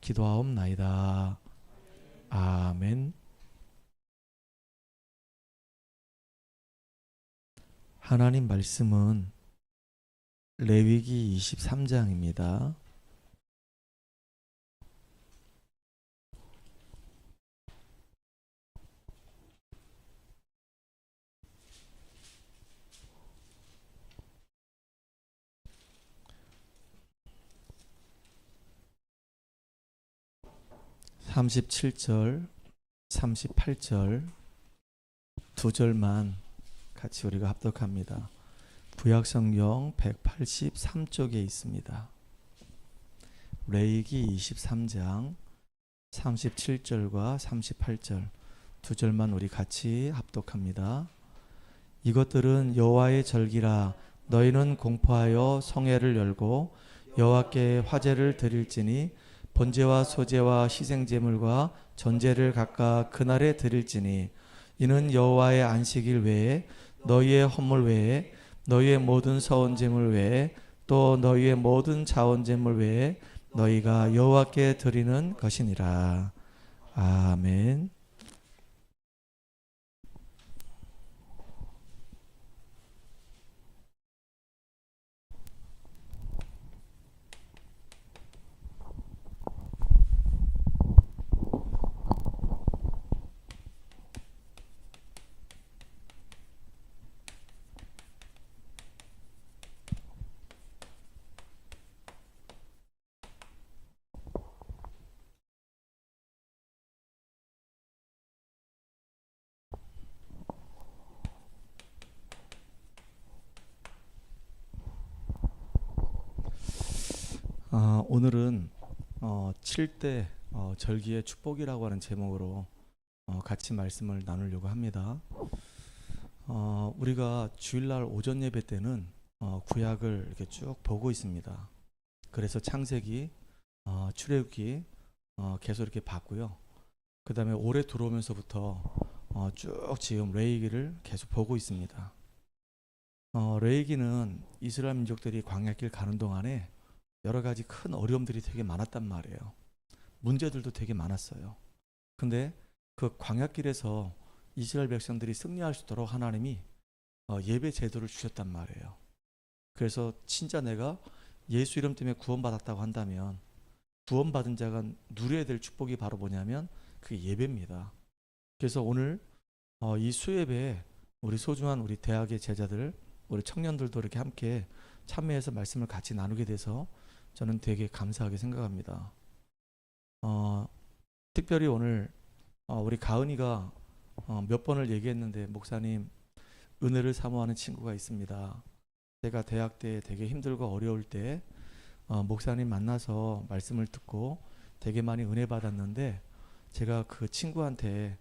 기도하옵나이다. 아멘. 하나님 말씀은 레위기 23장입니다. (37절) (38절) 두 절만 같이 우리가 합독합니다. 구약성경 183쪽에 있습니다. 레위기 23장 37절과 38절 두 절만 우리 같이 합독합니다. 이것들은 여호와의 절기라. 너희는 공포하여 성회를 열고 여호와께 화제를 드릴지니 번제와 소제와 희생제물과 전제를 각각 그날에 드릴지니 이는 여호와의 안식일 외에 너희의 헌물 외에 너희의 모든 서원제물 외에 또 너희의 모든 자원제물 외에 너희가 여호와께 드리는 것이니라. 아멘. 오늘은 7대 절기의 축복이라고 하는 제목으로 같이 말씀을 나누려고 합니다. 우리가 주일날 오전 예배 때는 구약을 이렇게 쭉 보고 있습니다. 그래서 창세기, 출애굽기 계속 이렇게 봤고요. 그 다음에 올해 들어오면서부터 쭉 지금 레위기를 계속 보고 있습니다. 레위기는 이스라엘 민족들이 광야길 가는 동안에 여러 가지 큰 어려움들이 되게 많았단 말이에요. 문제들도 되게 많았어요. 근데 그 광야길에서 이스라엘 백성들이 승리할 수 있도록 하나님이 예배 제도를 주셨단 말이에요. 그래서 진짜 내가 예수 이름 때문에 구원받았다고 한다면 구원받은 자가 누려야 될 축복이 바로 뭐냐면 그게 예배입니다. 그래서 오늘 이 수예배에 우리 소중한 우리 대학의 제자들, 우리 청년들도 이렇게 함께 참여해서 말씀을 같이 나누게 돼서 저는 되게 감사하게 생각합니다. 특별히 오늘 우리 가은이가 몇 번을 얘기했는데, 목사님 은혜를 사모하는 친구가 있습니다. 제가 대학 때 되게 힘들고 어려울 때 목사님 만나서 말씀을 듣고 되게 많이 은혜 받았는데, 제가 그 친구한테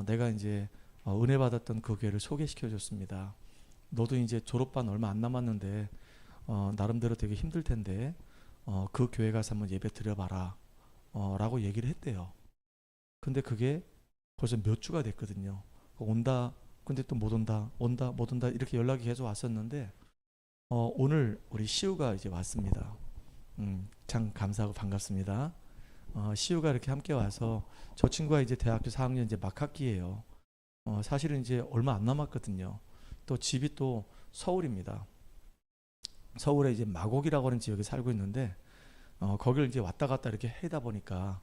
내가 이제 은혜 받았던 그 교회를 소개시켜 줬습니다. 너도 이제 졸업반 얼마 안 남았는데 나름대로 되게 힘들 텐데 그 교회 가서 한번 예배 드려봐라 라고 얘기를 했대요. 근데 그게 벌써 몇 주가 됐거든요. 온다 근데 또 못 온다, 온다 못 온다 이렇게 연락이 계속 왔었는데 오늘 우리 시우가 이제 왔습니다. 참 감사하고 반갑습니다. 시우가 이렇게 함께 와서, 저 친구가 이제 대학교 4학년 이제 막 학기예요. 사실은 이제 얼마 안 남았거든요. 또 집이 또 서울입니다. 서울에 이제 마곡이라고 하는 지역에 살고 있는데 거기를 이제 왔다 갔다 이렇게 해다 보니까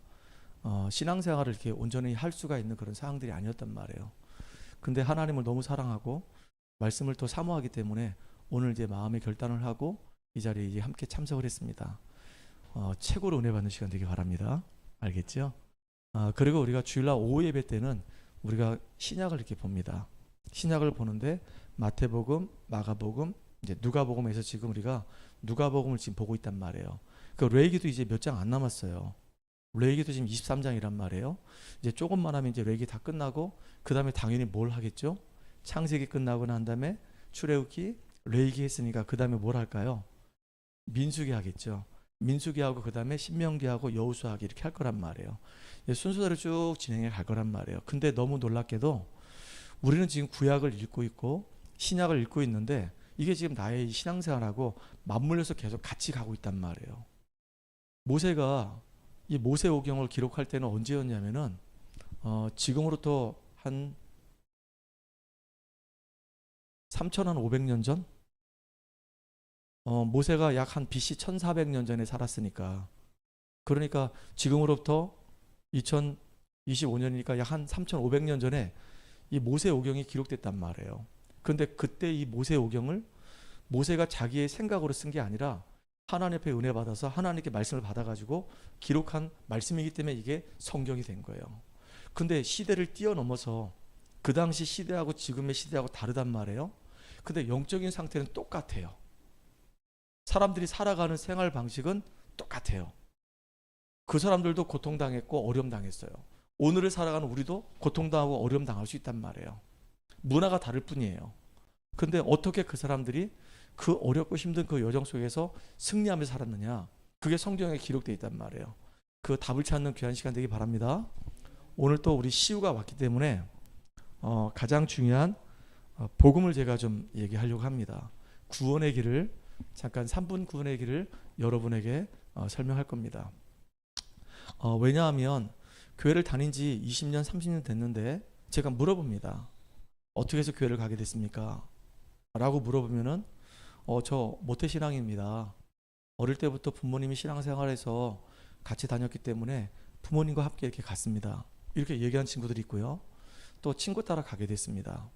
신앙생활을 이렇게 온전히 할 수가 있는 그런 상황들이 아니었단 말이에요. 근데 하나님을 너무 사랑하고 말씀을 또 사모하기 때문에 오늘 이제 마음의 결단을 하고 이 자리에 이제 함께 참석을 했습니다. 최고로 은혜 받는 시간 되길 바랍니다. 알겠죠? 그리고 우리가 주일날 오후 예배 때는 우리가 신약을 이렇게 봅니다. 신약을 보는데 마태복음, 마가복음, 이제 누가복음에서 지금 우리가 누가복음을 지금 보고 있단 말이에요. 그 레위기도 이제 몇 장 안 남았어요. 레위기도 지금 23장이란 말이에요. 이제 조금만 하면 이제 레위기 다 끝나고 그 다음에 당연히 뭘 하겠죠? 창세기 끝나고 난 다음에 출애굽기, 레위기 했으니까 그 다음에 뭘 할까요? 민수기 하겠죠. 민수기 하고 그 다음에 신명기 하고 여호수아기 이렇게 할 거란 말이에요. 순서대로 쭉 진행해 갈 거란 말이에요. 근데 너무 놀랍게도 우리는 지금 구약을 읽고 있고 신약을 읽고 있는데 이게 지금 나의 신앙생활하고 맞물려서 계속 같이 가고 있단 말이에요. 모세가 이 모세오경을 기록할 때는 언제였냐면은 지금으로부터 한 3,500년 전? 모세가 약 한 BC 1400년 전에 살았으니까, 그러니까 지금으로부터 2025년이니까 약 한 3,500년 전에 이 모세오경이 기록됐단 말이에요. 그런데 그때 이 모세오경을 모세가 자기의 생각으로 쓴 게 아니라 하나님 앞에 은혜 받아서 하나님께 말씀을 받아가지고 기록한 말씀이기 때문에 이게 성경이 된 거예요. 근데 시대를 뛰어넘어서 그 당시 시대하고 지금의 시대하고 다르단 말이에요. 근데 영적인 상태는 똑같아요. 사람들이 살아가는 생활 방식은 똑같아요. 그 사람들도 고통당했고 어려움 당했어요. 오늘을 살아가는 우리도 고통당하고 어려움 당할 수 있단 말이에요. 문화가 다를 뿐이에요. 근데 어떻게 그 사람들이 그 어렵고 힘든 그 여정 속에서 승리하며 살았느냐, 그게 성경에 기록되어 있단 말이에요. 그 답을 찾는 귀한 시간 되기 바랍니다. 오늘 또 우리 시우가 왔기 때문에 가장 중요한 복음을 제가 좀 얘기하려고 합니다. 구원의 길을, 잠깐 3분 구원의 길을 여러분에게 설명할 겁니다. 왜냐하면 교회를 다닌 지 20년 30년 됐는데 제가 물어봅니다. 어떻게 해서 교회를 가게 됐습니까? 라고 물어보면은 저 모태신앙입니다. 어릴 때부터 부모님이 신앙생활에서 같이 다녔기 때문에 부모님과 함께 이렇게 갔습니다. 이렇게 얘기한 친구들이 있고요. 또 친구 따라 가게 됐습니다.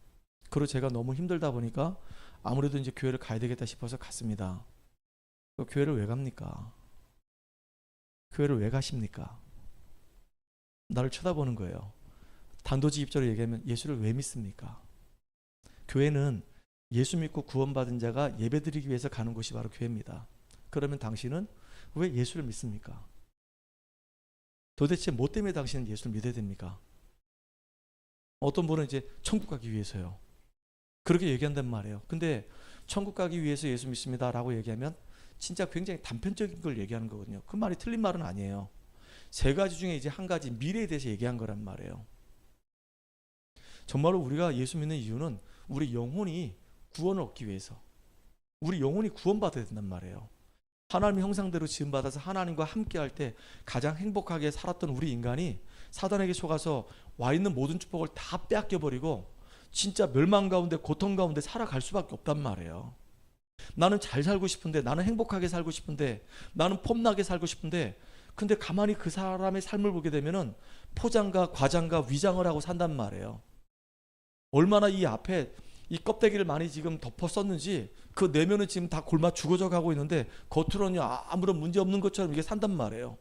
그리고 제가 너무 힘들다 보니까 아무래도 이제 교회를 가야 되겠다 싶어서 갔습니다. 교회를 왜 갑니까? 교회를 왜 가십니까? 나를 쳐다보는 거예요. 단도직입적으로 얘기하면 예수를 왜 믿습니까? 교회는 예수 믿고 구원받은 자가 예배드리기 위해서 가는 곳이 바로 교회입니다. 그러면 당신은 왜 예수를 믿습니까? 도대체 뭐 때문에 당신은 예수를 믿어야 됩니까? 어떤 분은 이제 천국 가기 위해서요. 그렇게 얘기한단 말이에요. 근데 천국 가기 위해서 예수 믿습니다 라고 얘기하면 진짜 굉장히 단편적인 걸 얘기하는 거거든요. 그 말이 틀린 말은 아니에요. 세 가지 중에 이제 한 가지 미래에 대해서 얘기한 거란 말이에요. 정말로 우리가 예수 믿는 이유는 우리 영혼이 구원을 얻기 위해서, 우리 영혼이 구원받아야 된단 말이에요. 하나님의 형상대로 지음받아서 하나님과 함께할 때 가장 행복하게 살았던 우리 인간이 사단에게 속아서 와 있는 모든 축복을 다 빼앗겨버리고 진짜 멸망 가운데 고통 가운데 살아갈 수밖에 없단 말이에요. 나는 잘 살고 싶은데, 나는 행복하게 살고 싶은데, 나는 폼나게 살고 싶은데, 근데 가만히 그 사람의 삶을 보게 되면은 포장과 과장과 위장을 하고 산단 말이에요. 얼마나 이 앞에 이 껍데기를 많이 지금 덮어 썼는지 그 내면은 지금 다 골마 죽어져 가고 있는데 겉으로는 아무런 문제 없는 것처럼 이게 산단 말이에요.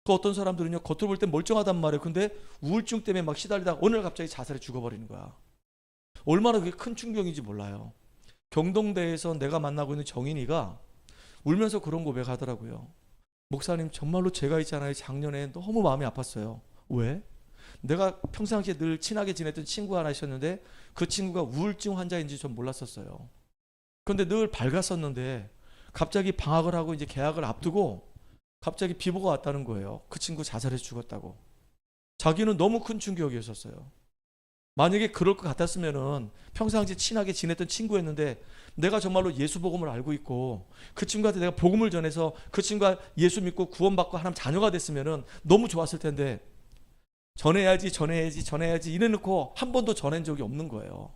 그 어떤 사람들은요, 겉으로 볼 땐 멀쩡하단 말이에요. 근데 우울증 때문에 막 시달리다가 어느 날 갑자기 자살해 죽어버리는 거야. 얼마나 그게 큰 충격인지 몰라요. 경동대에서 내가 만나고 있는 정인이가 울면서 그런 고백하더라고요. 목사님, 정말로 제가 있잖아요, 작년에 너무 마음이 아팠어요. 왜? 내가 평상시에 늘 친하게 지냈던 친구 하나 있었는데 그 친구가 우울증 환자인지 좀 몰랐었어요. 그런데 늘 밝았었는데 갑자기 방학을 하고 이제 개학을 앞두고 갑자기 비보가 왔다는 거예요. 그 친구 자살해서 죽었다고. 자기는 너무 큰 충격이었었어요. 만약에 그럴 것 같았으면은 평상시에 친하게 지냈던 친구였는데 내가 정말로 예수 복음을 알고 있고 그 친구한테 내가 복음을 전해서 그 친구가 예수 믿고 구원받고 하나님 자녀가 됐으면은 너무 좋았을 텐데 전해야지 이래놓고 한 번도 전한 적이 없는 거예요.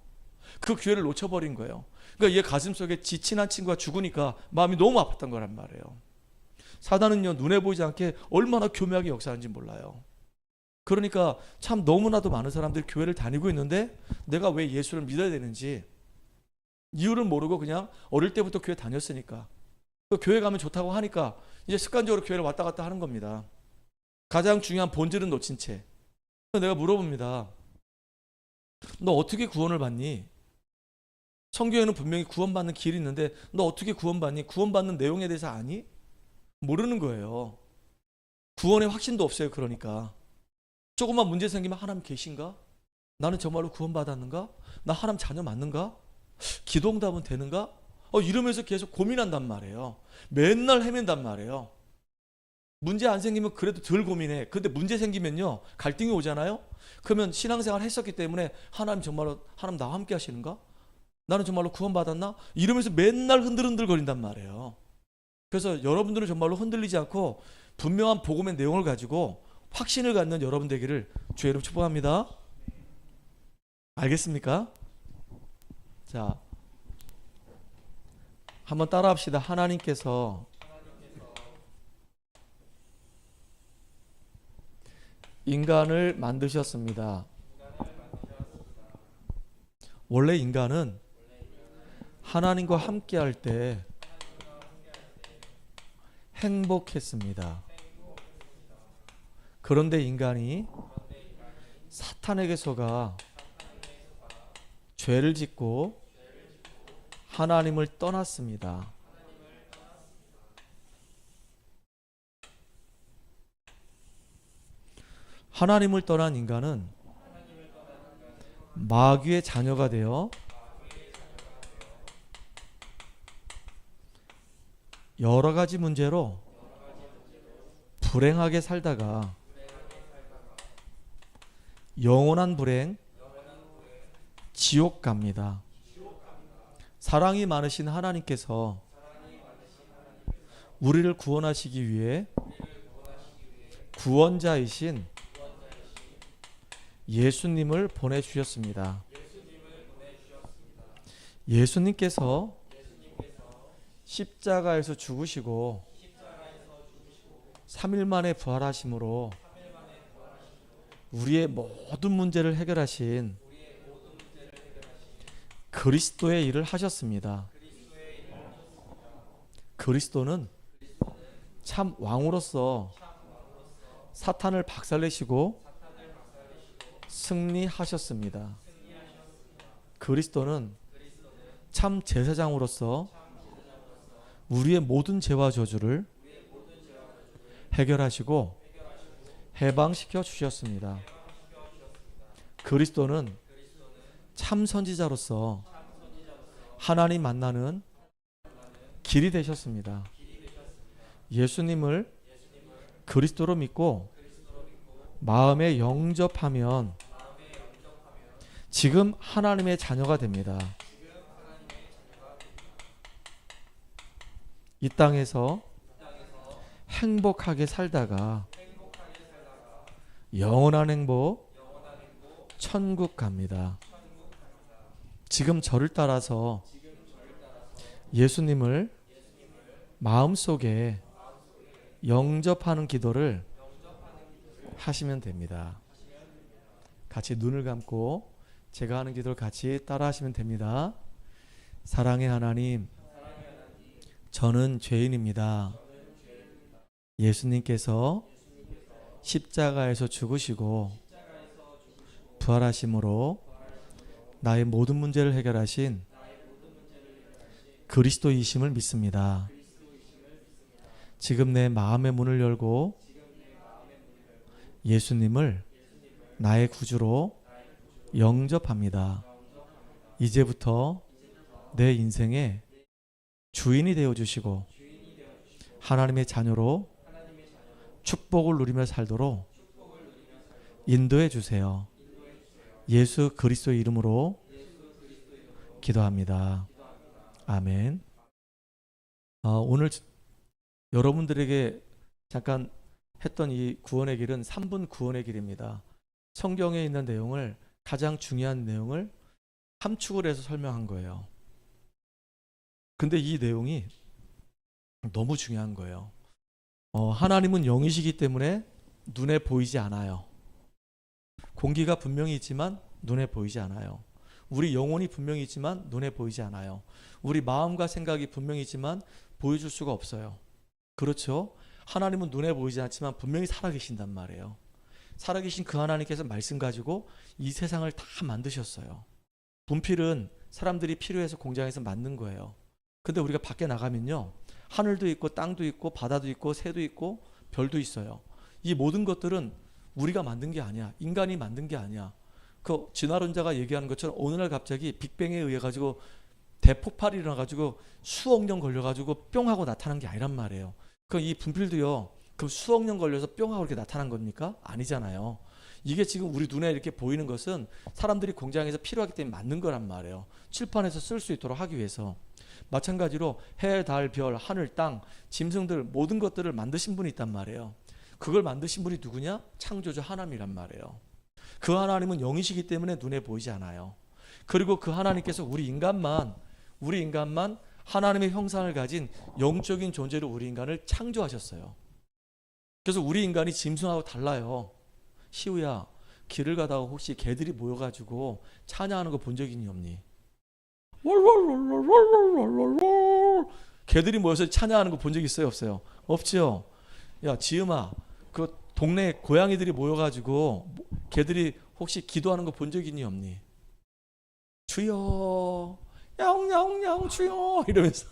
그 기회를 놓쳐버린 거예요. 그러니까 얘 가슴속에 지 친한 친구가 죽으니까 마음이 너무 아팠던 거란 말이에요. 사단은요, 눈에 보이지 않게 얼마나 교묘하게 역사하는지 몰라요. 그러니까 참 너무나도 많은 사람들이 교회를 다니고 있는데 내가 왜 예수를 믿어야 되는지 이유를 모르고 그냥 어릴 때부터 교회 다녔으니까 또 교회 가면 좋다고 하니까 이제 습관적으로 교회를 왔다 갔다 하는 겁니다. 가장 중요한 본질은 놓친 채. 내가 물어봅니다. 너 어떻게 구원을 받니? 성경에는 분명히 구원받는 길이 있는데 너 어떻게 구원받니? 구원받는 내용에 대해서 아니? 모르는 거예요. 구원의 확신도 없어요. 그러니까 조금만 문제 생기면 하나님 계신가? 나는 정말로 구원받았는가? 나 하나님 자녀 맞는가? 기도응답은 되는가? 이러면서 계속 고민한단 말이에요. 맨날 헤맨단 말이에요. 문제 안 생기면 그래도 덜 고민해. 근데 문제 생기면요, 갈등이 오잖아요. 그러면 신앙생활 했었기 때문에 하나님 정말로 하나님 나와 함께 하시는가? 나는 정말로 구원받았나? 이러면서 맨날 흔들흔들 거린단 말이에요. 그래서 여러분들은 정말로 흔들리지 않고 분명한 복음의 내용을 가지고 확신을 갖는 여러분 되기를 주의 이름 축복합니다. 알겠습니까? 자, 한번 따라합시다. 하나님께서 인간을 만드셨습니다. 원래 인간은 하나님과 함께할 때 행복했습니다. 그런데 인간이 사탄에게 속아 죄를 짓고 하나님을 떠났습니다. 하나님을 떠난 인간은 마귀의 자녀가 되어 여러 가지 문제로 불행하게 살다가 영원한 불행, 지옥 갑니다. 사랑이 많으신 하나님께서 우리를 구원하시기 위해 구원자이신 예수님을 보내주셨습니다. 예수님께서 십자가에서 죽으시고 3일 만에 부활하심으로 우리의 모든 문제를 해결하신 그리스도의 일을 하셨습니다. 그리스도는 참 왕으로서 사탄을 박살내시고 승리하셨습니다. 그리스도는 참 제사장으로서 우리의 모든 죄와 저주를 해결하시고 해방시켜 주셨습니다. 그리스도는 참 선지자로서 하나님 만나는 길이 되셨습니다. 예수님을 그리스도로 믿고 마음에 영접하면 지금 하나님의 자녀가 됩니다. 이 땅에서 행복하게 살다가 영원한 행복, 천국 갑니다. 지금 저를 따라서 예수님을 마음속에 영접하는 기도를 하시면 됩니다. 같이 눈을 감고 제가 하는 기도를 같이 따라 하시면 됩니다. 사랑의 하나님, 저는 죄인입니다. 예수님께서 십자가에서 죽으시고 부활하심으로 나의 모든 문제를 해결하신 그리스도이심을 믿습니다. 지금 내 마음의 문을 열고 예수님을 나의 구주로 영접합니다. 이제부터 내 인생의 주인이 되어주시고 하나님의 자녀로 축복을 누리며 살도록 인도해 주세요. 예수 그리스도의 이름으로 기도합니다. 아멘. 오늘 여러분들에게 잠깐 했던 이 구원의 길은 3분 구원의 길입니다. 성경에 있는 내용을, 가장 중요한 내용을 함축을 해서 설명한 거예요. 근데 이 내용이 너무 중요한 거예요. 하나님은 영이시기 때문에 눈에 보이지 않아요. 공기가 분명히 있지만 눈에 보이지 않아요. 우리 영혼이 분명히 있지만 눈에 보이지 않아요. 우리 마음과 생각이 분명히 있지만 보여줄 수가 없어요. 그렇죠? 하나님은 눈에 보이지 않지만 분명히 살아계신단 말이에요. 살아계신 그 하나님께서 말씀 가지고 이 세상을 다 만드셨어요. 분필은 사람들이 필요해서 공장에서 만든 거예요. 근데 우리가 밖에 나가면요, 하늘도 있고 땅도 있고 바다도 있고 새도 있고 별도 있어요. 이 모든 것들은 우리가 만든 게 아니야. 인간이 만든 게 아니야. 그 진화론자가 얘기하는 것처럼 어느 날 갑자기 빅뱅에 의해 가지고 대폭발이 일어나 가지고 수억 년 걸려 가지고 뿅 하고 나타난 게 아니란 말이에요. 그 이 분필도요, 그 수억 년 걸려서 뿅 하고 이렇게 나타난 겁니까? 아니잖아요. 이게 지금 우리 눈에 이렇게 보이는 것은 사람들이 공장에서 필요하기 때문에 만든 거란 말이에요. 칠판에서 쓸 수 있도록 하기 위해서. 마찬가지로 해, 달, 별, 하늘, 땅, 짐승들 모든 것들을 만드신 분이 있단 말이에요. 그걸 만드신 분이 누구냐? 창조주 하나님이란 말이에요. 그 하나님은 영이시기 때문에 눈에 보이지 않아요. 그리고 그 하나님께서 우리 인간만 하나님의 형상을 가진 영적인 존재로 우리 인간을 창조하셨어요. 그래서 우리 인간이 짐승하고 달라요. 시우야, 길을 가다가 혹시 개들이 모여가지고 찬양하는 거 본 적 있니 없니? 개들이 모여서 찬양하는 거 본 적 있어요 없어요? 없죠. 야 지음아, 그 동네 고양이들이 모여가지고 개들이 혹시 기도하는 거 본 적 있니 없니? 주여 야옹야옹야옹 주여 이러면서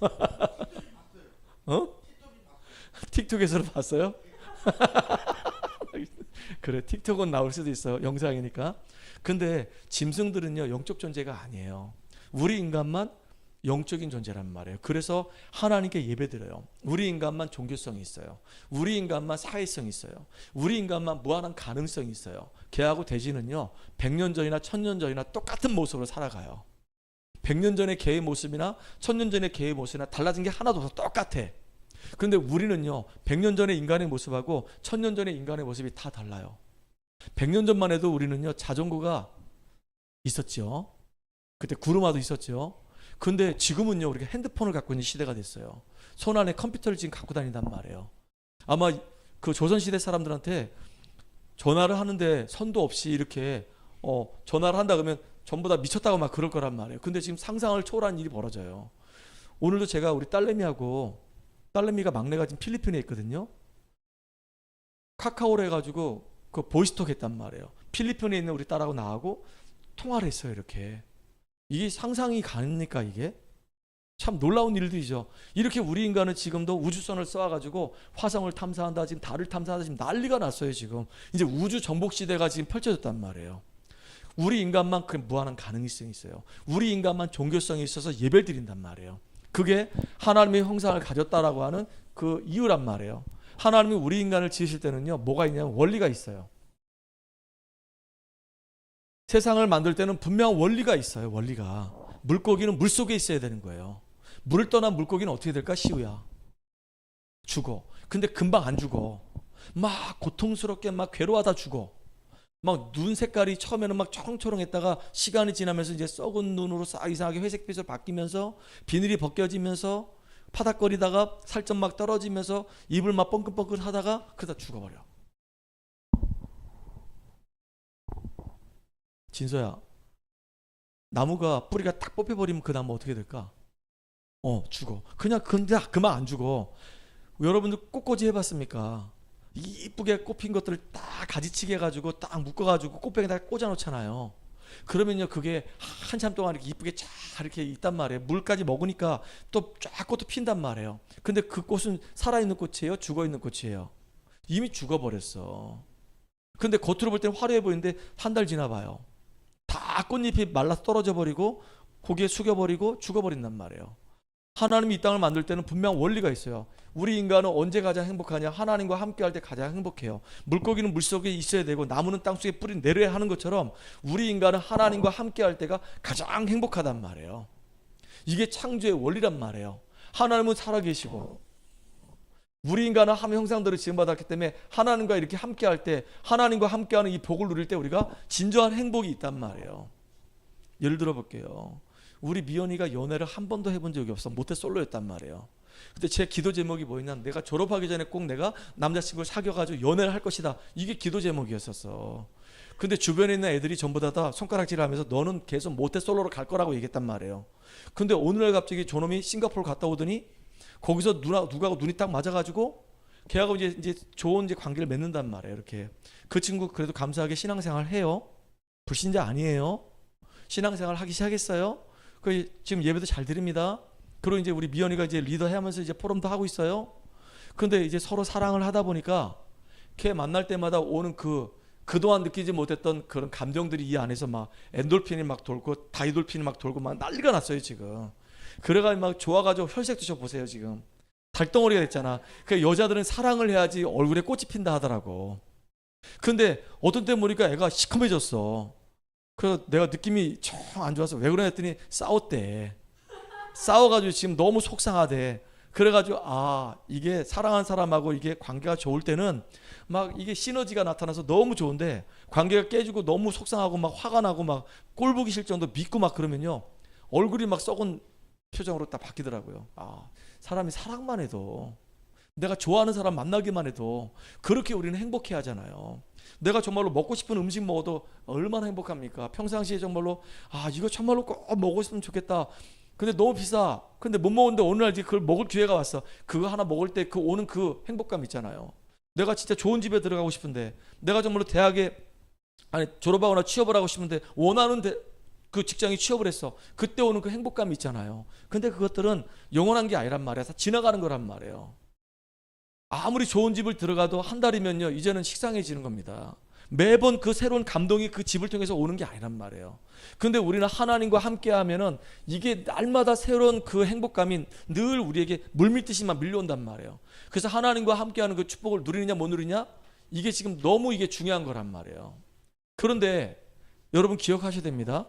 어? 틱톡에서 봤어요? 그래, 틱톡은 나올 수도 있어요. 영상이니까. 근데 짐승들은요 영적 존재가 아니에요. 우리 인간만 영적인 존재란 말이에요. 그래서 하나님께 예배드려요. 우리 인간만 종교성이 있어요. 우리 인간만 사회성이 있어요. 우리 인간만 무한한 가능성이 있어요. 개하고 돼지는요 100년 전이나 1000년 전이나 똑같은 모습으로 살아가요. 100년 전의 개의 모습이나 1000년 전의 개의 모습이나 달라진 게 하나도 없어. 똑같아. 근데 우리는요 100년 전의 인간의 모습하고 1000년 전의 인간의 모습이 다 달라요. 100년 전만 해도 우리는요 자전거가 있었죠. 그때 구르마도 있었죠. 근데 지금은요 우리가 핸드폰을 갖고 있는 시대가 됐어요. 손 안에 컴퓨터를 지금 갖고 다닌단 말이에요. 아마 그 조선시대 사람들한테 전화를 하는데 선도 없이 이렇게 전화를 한다 그러면 전부 다 미쳤다고 막 그럴 거란 말이에요. 근데 지금 상상을 초월한 일이 벌어져요. 오늘도 제가 우리 딸내미가 막내가 지금 필리핀에 있거든요. 카카오로 해가지고 그 보이스톡 했단 말이에요. 필리핀에 있는 우리 딸하고 나하고 통화를 했어요. 이렇게. 이게 상상이 가능합니까? 이게 참 놀라운 일들이죠. 이렇게 우리 인간은 지금도 우주선을 쏘아가지고 화성을 탐사한다, 지금 달을 탐사한다, 지금 난리가 났어요. 지금 이제 우주 정복 시대가 지금 펼쳐졌단 말이에요. 우리 인간만 그 무한한 가능성이 있어요. 우리 인간만 종교성이 있어서 예배를 드린단 말이에요. 그게 하나님의 형상을 가졌다라고 하는 그 이유란 말이에요. 하나님이 우리 인간을 지으실 때는요 뭐가 있냐면 원리가 있어요. 세상을 만들 때는 분명 원리가 있어요. 원리가. 물고기는 물속에 있어야 되는 거예요. 물을 떠난 물고기는 어떻게 될까? 시우야 죽어. 근데 금방 안 죽어. 막 고통스럽게 막 괴로워하다 죽어. 막 눈 색깔이 처음에는 막 초롱초롱했다가 시간이 지나면서 이제 썩은 눈으로 싹 이상하게 회색빛으로 바뀌면서 비늘이 벗겨지면서 파닥거리다가 살점 막 떨어지면서 입을 막 뻥긋뻥긋 하다가 그러다 죽어버려. 진서야, 나무가 뿌리가 딱 뽑혀버리면 그 나무 어떻게 될까? 죽어. 그냥 근데 그만 안 죽어. 여러분들 꽃꽂이 해봤습니까? 이쁘게 꽃핀 것들을 딱 가지치기 해가지고 딱 묶어가지고 꽃병에다 꽂아 놓잖아요. 그러면요 그게 한참 동안 이렇게 이쁘게 쫙 이렇게 있단 말이에요. 물까지 먹으니까 또 쫙 꽃도 핀단 말이에요. 근데 그 꽃은 살아있는 꽃이에요? 죽어있는 꽃이에요? 이미 죽어버렸어. 근데 겉으로 볼 때는 화려해 보이는데 한 달 지나봐요. 다 꽃잎이 말라서 떨어져 버리고 고개 숙여버리고 죽어버린단 말이에요. 하나님이 이 땅을 만들 때는 분명 원리가 있어요. 우리 인간은 언제 가장 행복하냐? 하나님과 함께할 때 가장 행복해요. 물고기는 물속에 있어야 되고 나무는 땅속에 뿌리 내려야 하는 것처럼 우리 인간은 하나님과 함께할 때가 가장 행복하단 말이에요. 이게 창조의 원리란 말이에요. 하나님은 살아계시고 우리 인간은 하나님의 형상대로 지음받았기 때문에 하나님과 이렇게 함께할 때 하나님과 함께하는 이 복을 누릴 때 우리가 진정한 행복이 있단 말이에요. 예를 들어 볼게요. 우리 미연이가 연애를 한 번도 해본 적이 없어. 모태솔로였단 말이에요. 근데 제 기도 제목이 뭐였냐, 내가 졸업하기 전에 꼭 내가 남자친구를 사귀어가지고 연애를 할 것이다. 이게 기도 제목이었었어. 근데 주변에 있는 애들이 전부 다 손가락질 하면서 너는 계속 모태솔로로 갈 거라고 얘기했단 말이에요. 근데 어느 날 갑자기 저놈이 싱가포르 갔다 오더니 거기서 누가하고 눈이 딱 맞아가지고 걔하고 이제 좋은 관계를 맺는단 말이에요. 이렇게 그 친구 그래도 감사하게 신앙생활 해요. 불신자 아니에요. 신앙생활 하기 시작했어요. 지금 예배도 잘 드립니다. 그리고 이제 우리 미연이가 이제 리더 하면서 이제 포럼도 하고 있어요. 근데 이제 서로 사랑을 하다 보니까 걔 만날 때마다 오는 그동안 느끼지 못했던 그런 감정들이 이 안에서 막 엔돌핀이 막 돌고 다이돌핀이 막 돌고 막 난리가 났어요 지금. 그래가지고 막 좋아가지고 혈색 드셔보세요 지금. 달덩어리가 됐잖아. 그 여자들은 사랑을 해야지 얼굴에 꽃이 핀다 하더라고. 근데 어떤 때 보니까 애가 시커매졌어. 그래서 내가 느낌이 정 안 좋아서 왜 그러냐 했더니 싸웠대. 싸워가지고 지금 너무 속상하대. 그래가지고 이게 사랑하는 사람하고 이게 관계가 좋을 때는 막 이게 시너지가 나타나서 너무 좋은데, 관계가 깨지고 너무 속상하고 막 화가 나고 막 꼴보기 싫을 정도 믿고 막 그러면요, 얼굴이 막 썩은 표정으로 딱 바뀌더라고요. 사람이 사랑만 해도, 내가 좋아하는 사람 만나기만 해도 그렇게 우리는 행복해 하잖아요. 내가 정말로 먹고 싶은 음식 먹어도 얼마나 행복합니까? 평상시에 정말로 이거 정말로 꼭 먹고 싶으면 좋겠다. 근데 너무 비싸. 근데 못 먹었는데 어느 날 그걸 먹을 기회가 왔어. 그거 하나 먹을 때 그 오는 그 행복감 있잖아요. 내가 진짜 좋은 집에 들어가고 싶은데, 내가 정말로 대학에 졸업하거나 취업을 하고 싶은데 원하는 그 직장에 취업을 했어. 그때 오는 그 행복감이 있잖아요. 근데 그것들은 영원한 게 아니란 말이야. 다 지나가는 거란 말이에요. 아무리 좋은 집을 들어가도 한 달이면요, 이제는 식상해지는 겁니다. 매번 그 새로운 감동이 그 집을 통해서 오는 게 아니란 말이에요. 근데 우리는 하나님과 함께 하면은 이게 날마다 새로운 그 행복감이 늘 우리에게 물밀듯이 막 밀려온단 말이에요. 그래서 하나님과 함께하는 그 축복을 누리느냐 못 누리냐, 이게 지금 너무 이게 중요한 거란 말이에요. 그런데 여러분 기억하셔야 됩니다.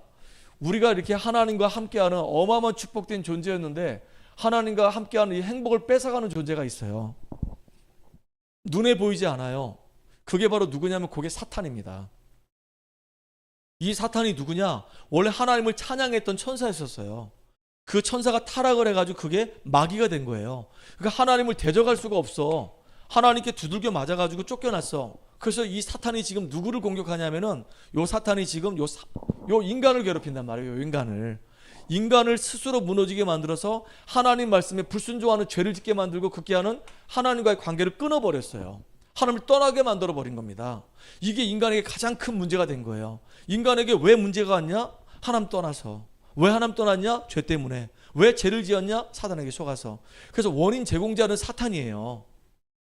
우리가 이렇게 하나님과 함께하는 어마어마한 축복된 존재였는데, 하나님과 함께하는 이 행복을 뺏어가는 존재가 있어요. 눈에 보이지 않아요. 그게 바로 누구냐면 그게 사탄입니다. 이 사탄이 누구냐? 원래 하나님을 찬양했던 천사였었어요. 그 천사가 타락을 해가지고 그게 마귀가 된 거예요. 그러니까 하나님을 대적할 수가 없어. 하나님께 두들겨 맞아가지고 쫓겨났어. 그래서 이 사탄이 지금 누구를 공격하냐면은, 요 사탄이 지금 요 인간을 괴롭힌단 말이에요. 요 인간을 스스로 무너지게 만들어서 하나님 말씀에 불순종하는 죄를 짓게 만들고, 그렇게 하는 하나님과의 관계를 끊어버렸어요. 하나님을 떠나게 만들어 버린 겁니다. 이게 인간에게 가장 큰 문제가 된 거예요. 인간에게 왜 문제가 왔냐? 하나님 떠나서. 왜 하나님 떠났냐? 죄 때문에. 왜 죄를 지었냐? 사단에게 속아서. 그래서 원인 제공자는 사탄이에요.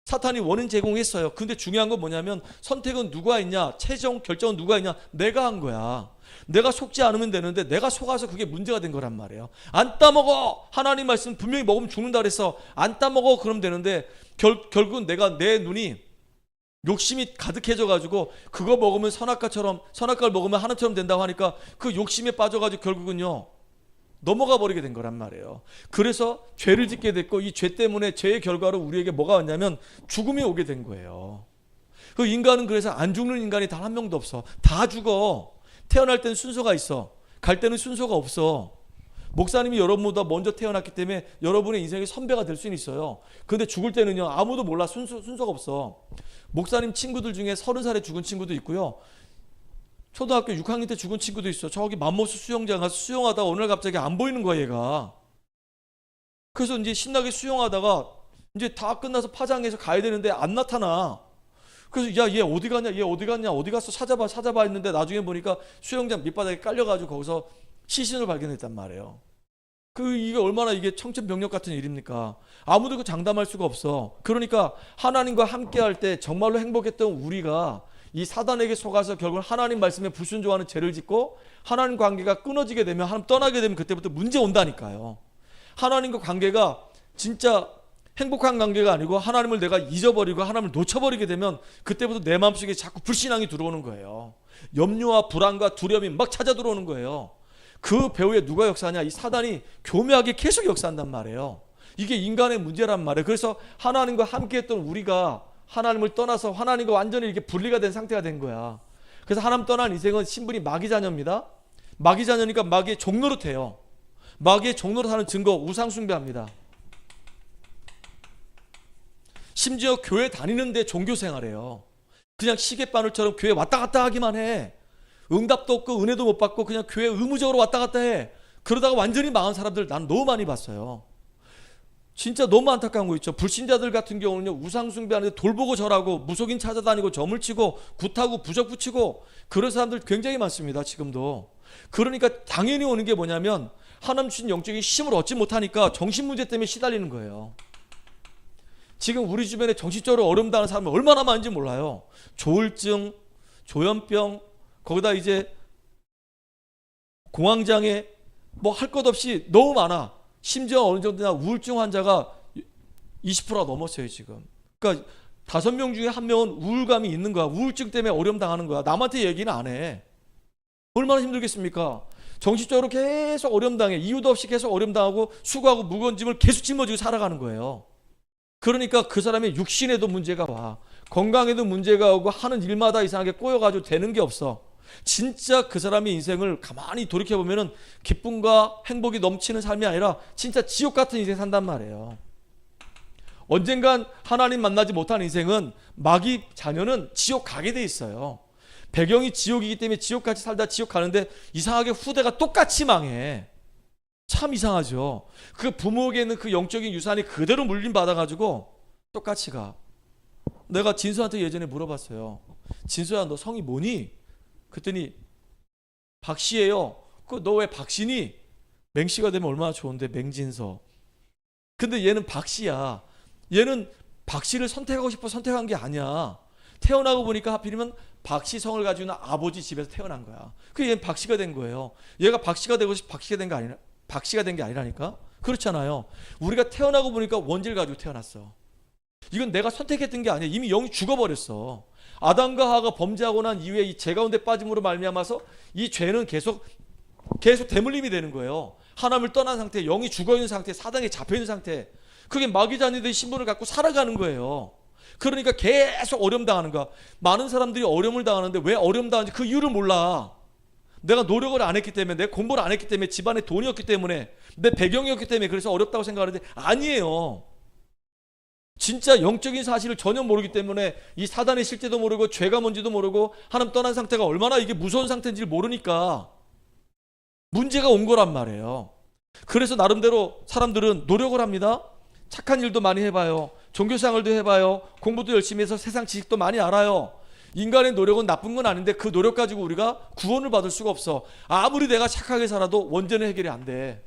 사탄이 원인 제공했어요. 근데 중요한 건 뭐냐면, 선택은 누가 했냐? 최종 결정은 누가 했냐? 내가 한 거야. 내가 속지 않으면 되는데 내가 속아서 그게 문제가 된 거란 말이에요. 안 따먹어! 하나님 말씀 분명히 먹으면 죽는다 그랬어. 안 따먹어! 그러면 되는데, 결국은 내 눈이 욕심이 가득해져가지고, 그거 먹으면 선악과를 먹으면 하나님처럼 된다고 하니까 그 욕심에 빠져가지고 결국은요, 넘어가 버리게 된 거란 말이에요. 그래서 죄를 짓게 됐고, 이 죄 때문에 죄의 결과로 우리에게 뭐가 왔냐면 죽음이 오게 된 거예요. 그 인간은 그래서 안 죽는 인간이 단 한 명도 없어. 다 죽어. 태어날 때는 순서가 있어. 갈 때는 순서가 없어. 목사님이 여러분보다 먼저 태어났기 때문에 여러분의 인생의 선배가 될 수는 있어요. 근데 죽을 때는요, 아무도 몰라. 순서가 없어. 목사님 친구들 중에 30살에 죽은 친구도 있고요, 초등학교 6학년 때 죽은 친구도 있어. 저기 맘모스 수영장 가서 수영하다가 어느 날 갑자기 안 보이는 거야, 얘가. 그래서 이제 신나게 수영하다가 이제 다 끝나서 파장해서 가야 되는데 안 나타나. 그래서 얘 어디 갔냐 어디 갔어, 찾아봐 했는데, 나중에 보니까 수영장 밑바닥에 깔려가지고 거기서 시신을 발견했단 말이에요. 이게 얼마나 이게 청천벽력 같은 일입니까? 아무도 그 장담할 수가 없어. 그러니까 하나님과 함께 할 때 정말로 행복했던 우리가 이 사단에게 속아서 결국 하나님 말씀에 불순종하는 죄를 짓고, 하나님 관계가 끊어지게 되면, 하나님 떠나게 되면 그때부터 문제 온다니까요. 하나님과 관계가 진짜 행복한 관계가 아니고, 하나님을 내가 잊어버리고 하나님을 놓쳐버리게 되면 그때부터 내 마음속에 자꾸 불신앙이 들어오는 거예요. 염려와 불안과 두려움이 막 찾아 들어오는 거예요. 그 배후에 누가 역사하냐? 이 사단이 교묘하게 계속 역사한단 말이에요. 이게 인간의 문제란 말이에요. 그래서 하나님과 함께했던 우리가 하나님을 떠나서 하나님과 완전히 이렇게 분리가 된 상태가 된 거야. 그래서 하나님 떠난 인생은 신분이 마귀 자녀입니다. 마귀 자녀니까 마귀의 종노릇해요. 마귀의 종노릇하는 증거, 우상 숭배합니다. 심지어 교회 다니는데 종교 생활해요. 그냥 시계바늘처럼 교회 왔다 갔다 하기만 해. 응답도 없고 은혜도 못 받고 그냥 교회 의무적으로 왔다 갔다 해. 그러다가 완전히 망한 사람들 난 너무 많이 봤어요. 진짜 너무 안타까운 거 있죠. 불신자들 같은 경우는요, 우상 숭배하는데 돌보고 절하고 무속인 찾아다니고 점을 치고 굿하고 부적 붙이고 그런 사람들 굉장히 많습니다, 지금도. 그러니까 당연히 오는 게 뭐냐면, 하나님 주신 영적인 힘을 얻지 못하니까 정신 문제 때문에 시달리는 거예요. 지금 우리 주변에 정신적으로 어려움 당하는 사람이 얼마나 많은지 몰라요. 조울증, 조현병, 거기다 이제 공황장애, 뭐 할 것 없이 너무 많아. 심지어 어느 정도냐, 우울증 환자가 20%가 넘었어요 지금. 그러니까 5명 중에 1명은 우울감이 있는 거야. 우울증 때문에 어려움 당하는 거야. 남한테 얘기는 안 해. 얼마나 힘들겠습니까? 정신적으로 계속 어려움당해. 이유도 없이 계속 어려움당하고 수고하고 무거운 짐을 계속 짊어지고 살아가는 거예요. 그러니까 그 사람의 육신에도 문제가 와. 건강에도 문제가 오고 하는 일마다 이상하게 꼬여가지고 되는 게 없어. 진짜 그 사람의 인생을 가만히 돌이켜보면 기쁨과 행복이 넘치는 삶이 아니라 진짜 지옥 같은 인생 산단 말이에요. 언젠간 하나님 만나지 못한 인생은 마귀 자녀는 지옥 가게 돼 있어요. 배경이 지옥이기 때문에 지옥같이 살다 지옥 가는데 이상하게 후대가 똑같이 망해. 참 이상하죠. 그 부모에게 있는 그 영적인 유산이 그대로 물림받아가지고 똑같이 가. 내가 진수한테 예전에 물어봤어요. 진수야, 너 성이 뭐니? 그랬더니 박씨예요. 그 너 왜 박씨니? 맹씨가 되면 얼마나 좋은데, 맹진서. 근데 얘는 박씨야. 얘는 박씨를 선택하고 싶어 선택한 게 아니야. 태어나고 보니까 하필이면 박씨 성을 가지고 있는 아버지 집에서 태어난 거야. 그 얘는 박씨가 된 거예요. 얘가 박씨가 되고 싶어 박씨가 된 게 아니라, 박씨가 된 게 아니라니까. 그렇잖아요. 우리가 태어나고 보니까 원죄를 가지고 태어났어. 이건 내가 선택했던 게 아니야. 이미 영이 죽어버렸어. 아담과 하와가 범죄하고 난 이후에 이 죄 가운데 빠짐으로 말미암아서 이 죄는 계속 대물림이 되는 거예요. 하나님을 떠난 상태, 영이 죽어있는 상태, 사단에 잡혀있는 상태. 그게 마귀 자녀들의 신분을 갖고 살아가는 거예요. 그러니까 계속 어려움 당하는 거야. 많은 사람들이 어려움을 당하는데 왜 어려움 당하는지 그 이유를 몰라. 내가 노력을 안 했기 때문에, 내 공부를 안 했기 때문에, 집안에 돈이 없기 때문에, 내 배경이 없기 때문에 그래서 어렵다고 생각하는데 아니에요. 진짜 영적인 사실을 전혀 모르기 때문에 이 사단의 실제도 모르고 죄가 뭔지도 모르고 하나님 떠난 상태가 얼마나 이게 무서운 상태인지를 모르니까 문제가 온 거란 말이에요. 그래서 나름대로 사람들은 노력을 합니다. 착한 일도 많이 해봐요. 종교생활도 해봐요. 공부도 열심히 해서 세상 지식도 많이 알아요. 인간의 노력은 나쁜 건 아닌데 그 노력 가지고 우리가 구원을 받을 수가 없어. 아무리 내가 착하게 살아도 원죄는 해결이 안 돼.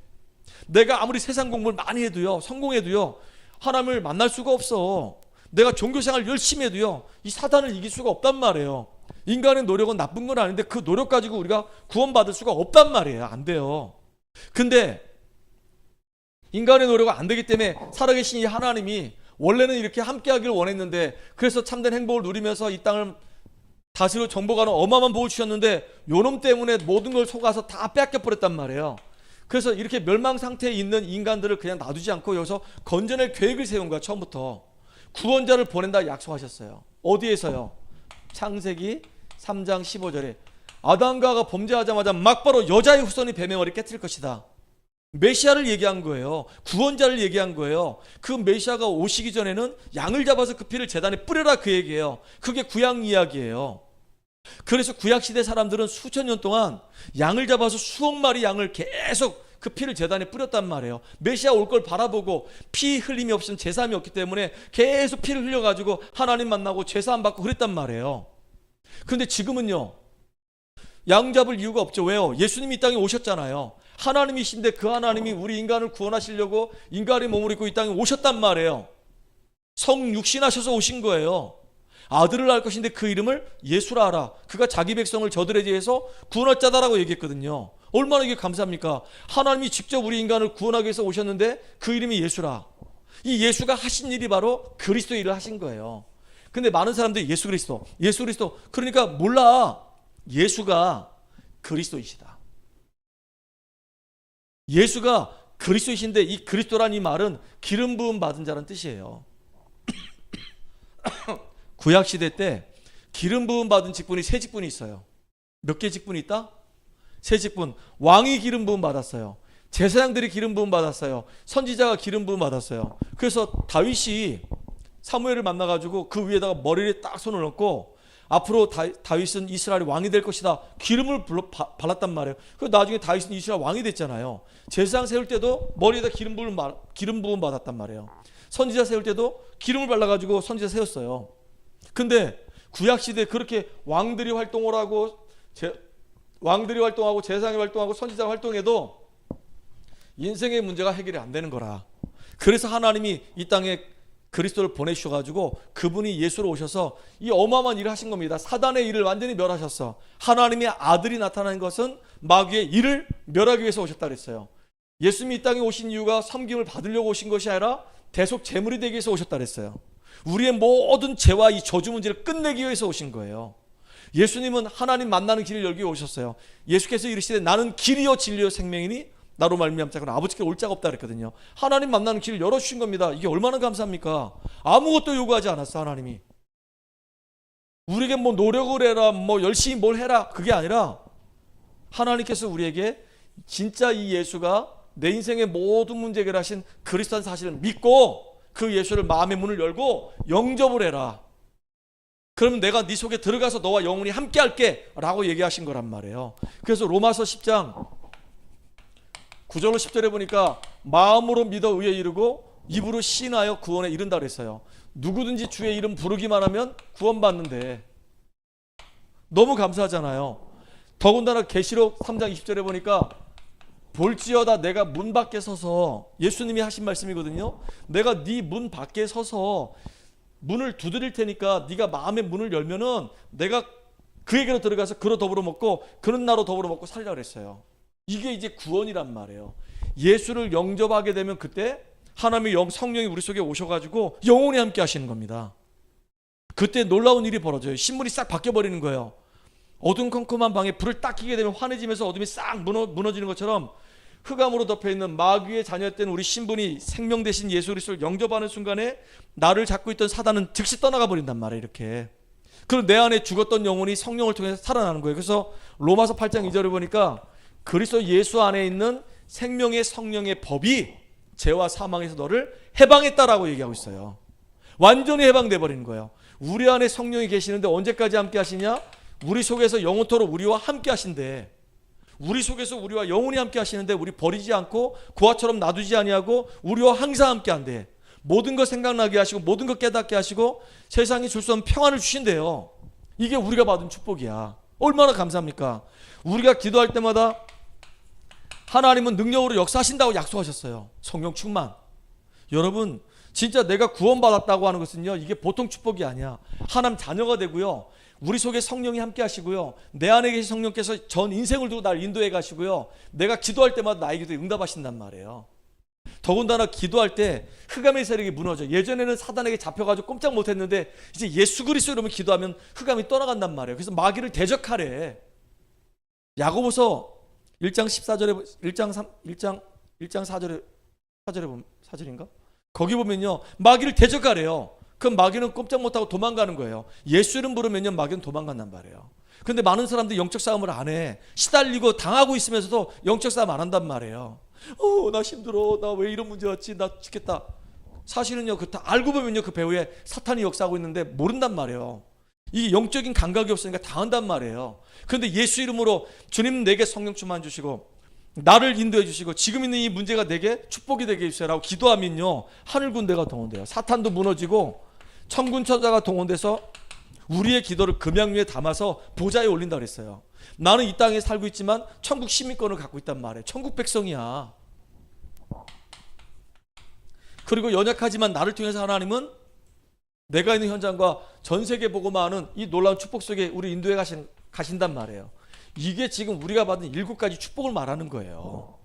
내가 아무리 세상 공부를 많이 해도요, 성공해도요, 하나님을 만날 수가 없어. 내가 종교생활 열심히 해도요, 이 사단을 이길 수가 없단 말이에요. 인간의 노력은 나쁜 건 아닌데 그 노력 가지고 우리가 구원받을 수가 없단 말이에요. 안 돼요. 근데 인간의 노력은 안 되기 때문에 살아계신 이 하나님이 원래는 이렇게 함께하기를 원했는데, 그래서 참된 행복을 누리면서 이 땅을 다스리고 정복하는 어마어마한 복을 주셨는데 요놈 때문에 모든 걸 속아서 다 뺏겨버렸단 말이에요. 그래서 이렇게 멸망 상태에 있는 인간들을 그냥 놔두지 않고 여기서 건져낼 계획을 세운 거야. 처음부터 구원자를 보낸다 약속하셨어요. 어디에서요? 창세기 3장 15절에 아담과 하와가 범죄하자마자 막바로 여자의 후손이 뱀의 머리 깨트릴 것이다. 메시아를 얘기한 거예요. 구원자를 얘기한 거예요. 그 메시아가 오시기 전에는 양을 잡아서 그 피를 제단에 뿌려라, 그 얘기예요. 그게 구약 이야기예요. 그래서 구약시대 사람들은 수천 년 동안 양을 잡아서 수억 마리 양을 계속 그 피를 제단에 뿌렸단 말이에요. 메시아 올 걸 바라보고 피 흘림이 없으면 제사함이 없기 때문에 계속 피를 흘려가지고 하나님 만나고 제사함 받고 그랬단 말이에요. 그런데 지금은요, 양 잡을 이유가 없죠. 왜요? 예수님이 이 땅에 오셨잖아요. 하나님이신데 그 하나님이 우리 인간을 구원하시려고 인간의 몸을 입고 이 땅에 오셨단 말이에요. 성육신하셔서 오신 거예요. 아들을 낳을 것인데 그 이름을 예수라 하라. 그가 자기 백성을 저들에 대해서 구원할 자다라고 얘기했거든요. 얼마나 이게 감사합니까? 하나님이 직접 우리 인간을 구원하기 위해서 오셨는데 그 이름이 예수라. 이 예수가 하신 일이 바로 그리스도 일을 하신 거예요. 근데 많은 사람들이 예수 그리스도 그러니까 몰라. 예수가 그리스도이시다. 예수가 그리스도이신데 이 그리스도란 이 말은 기름 부음 받은 자라는 뜻이에요. 구약시대 때 기름 부음 받은 직분이 세 직분이 있어요. 몇 개 직분이 있다? 세 직분. 왕이 기름 부음 받았어요. 제사장들이 기름 부음 받았어요. 선지자가 기름 부음 받았어요. 그래서 다윗이 사무엘을 만나가지고 그 위에다가 머리를 딱 손을 얹고 앞으로 다윗은 이스라엘의 왕이 될 것이다. 기름을 발랐단 말이에요. 그 나중에 다윗은 이스라엘 왕이 됐잖아요. 제사장 세울 때도 머리에다 기름 부음 받았단 말이에요. 선지자 세울 때도 기름을 발라가지고 선지자 세웠어요. 근데 구약시대에 그렇게 왕들이 활동을 하고 제사장이 활동하고 선지자가 활동해도 인생의 문제가 해결이 안 되는 거라. 그래서 하나님이 이 땅에 그리스도를 보내주셔가지고 그분이 예수로 오셔서 이 어마어마한 일을 하신 겁니다. 사단의 일을 완전히 멸하셨어. 하나님의 아들이 나타난 것은 마귀의 일을 멸하기 위해서 오셨다 그랬어요. 예수님이 이 땅에 오신 이유가 섬김을 받으려고 오신 것이 아니라 대속 제물이 되기 위해서 오셨다 그랬어요. 우리의 모든 죄와 이 저주 문제를 끝내기 위해서 오신 거예요. 예수님은 하나님 만나는 길을 열기 위해 오셨어요. 예수께서 이르시되 나는 길이요 진리요 생명이니 나로 말미암지 않고는 아버지께 올 자가 없다 그랬거든요. 하나님 만나는 길을 열어주신 겁니다. 이게 얼마나 감사합니까? 아무것도 요구하지 않았어. 하나님이 우리에게 뭐 노력을 해라, 뭐 열심히 뭘 해라, 그게 아니라 하나님께서 우리에게 진짜 이 예수가 내 인생의 모든 문제 해결하신 그리스도라는 사실을 믿고 그 예수를 마음의 문을 열고 영접을 해라. 그러면 내가 네 속에 들어가서 너와 영원히 함께 할게 라고 얘기하신 거란 말이에요. 그래서 로마서 10장 9절로 10절에 보니까 마음으로 믿어 의에 이르고 입으로 시인하여 구원에 이른다 그랬어요. 누구든지 주의 이름 부르기만 하면 구원받는데 너무 감사하잖아요. 더군다나 계시록 3장 20절에 보니까 볼지어다 내가 문 밖에 서서, 예수님이 하신 말씀이거든요. 내가 네 문 밖에 서서 문을 두드릴 테니까 네가 마음의 문을 열면은 내가 그에게로 들어가서 그로 더불어 먹고 그는 나로 더불어 먹고 살리라 그랬어요. 이게 이제 구원이란 말이에요. 예수를 영접하게 되면 그때 하나님의 성령이 우리 속에 오셔가지고 영원히 함께 하시는 겁니다. 그때 놀라운 일이 벌어져요. 신문이 싹 바뀌어버리는 거예요. 어둠컴컴한 방에 불을 딱 켜게 되면 환해지면서 어둠이 싹 무너지는 것처럼 흑암으로 덮여있는 마귀의 자녀였던 우리 신분이 생명 대신 예수 그리스도를 영접하는 순간에 나를 잡고 있던 사단은 즉시 떠나가 버린단 말이에요. 이렇게. 그리고 내 안에 죽었던 영혼이 성령을 통해서 살아나는 거예요. 그래서 로마서 8장 2절을 보니까 그리스도 예수 안에 있는 생명의 성령의 법이 죄와 사망에서 너를 해방했다라고 얘기하고 있어요. 완전히 해방돼 버리는 거예요. 우리 안에 성령이 계시는데 언제까지 함께 하시냐? 우리 속에서 영원토록 우리와 함께 하신대. 우리 속에서 우리와 영원히 함께 하시는데 우리 버리지 않고 그와처럼 놔두지 아니하고 우리와 항상 함께 한대. 모든 것 생각나게 하시고 모든 것 깨닫게 하시고 세상이 줄 수 없는 평안을 주신대요. 이게 우리가 받은 축복이야. 얼마나 감사합니까? 우리가 기도할 때마다 하나님은 능력으로 역사하신다고 약속하셨어요. 성령 충만. 여러분 진짜 내가 구원받았다고 하는 것은요, 이게 보통 축복이 아니야. 하나님 자녀가 되고요, 우리 속에 성령이 함께 하시고요, 내 안에 계신 성령께서 전 인생을 두고 날 인도해 가시고요, 내가 기도할 때마다 나의 기도에 응답하신단 말이에요. 더군다나 기도할 때 흑암의 세력이 무너져. 예전에는 사단에게 잡혀가지고 꼼짝 못했는데 이제 예수 그리스도 이름을 기도하면 흑암이 떠나간단 말이에요. 그래서 마귀를 대적하래. 야고보서 1장 14절에 1장 4절인가? 거기 보면요, 마귀를 대적하래요. 그럼 마귀는 꼼짝 못하고 도망가는 거예요. 예수 이름 부르면요, 마귀는 도망간단 말이에요. 근데 많은 사람들이 영적 싸움을 안 해. 시달리고 당하고 있으면서도 영적 싸움 안 한단 말이에요. 나 힘들어. 나 왜 이런 문제 왔지? 나 죽겠다. 사실은요, 알고 보면요, 그 배후에 사탄이 역사하고 있는데 모른단 말이에요. 이 영적인 감각이 없으니까 당한단 말이에요. 그런데 예수 이름으로 주님 내게 성령 충만 주시고 나를 인도해 주시고 지금 있는 이 문제가 내게 축복이 되게 해주세요라고 기도하면요, 하늘 군대가 동원돼요. 사탄도 무너지고 천군 천사가 동원돼서 우리의 기도를 금양 위에 담아서 보좌에 올린다 그랬어요. 나는 이 땅에 살고 있지만 천국 시민권을 갖고 있단 말이에요. 천국 백성이야. 그리고 연약하지만 나를 통해서 하나님은 내가 있는 현장과 전 세계 보고만은 이 놀라운 축복 속에 우리 인도해 가신단 말이에요. 이게 지금 우리가 받은 7가지 축복을 말하는 거예요.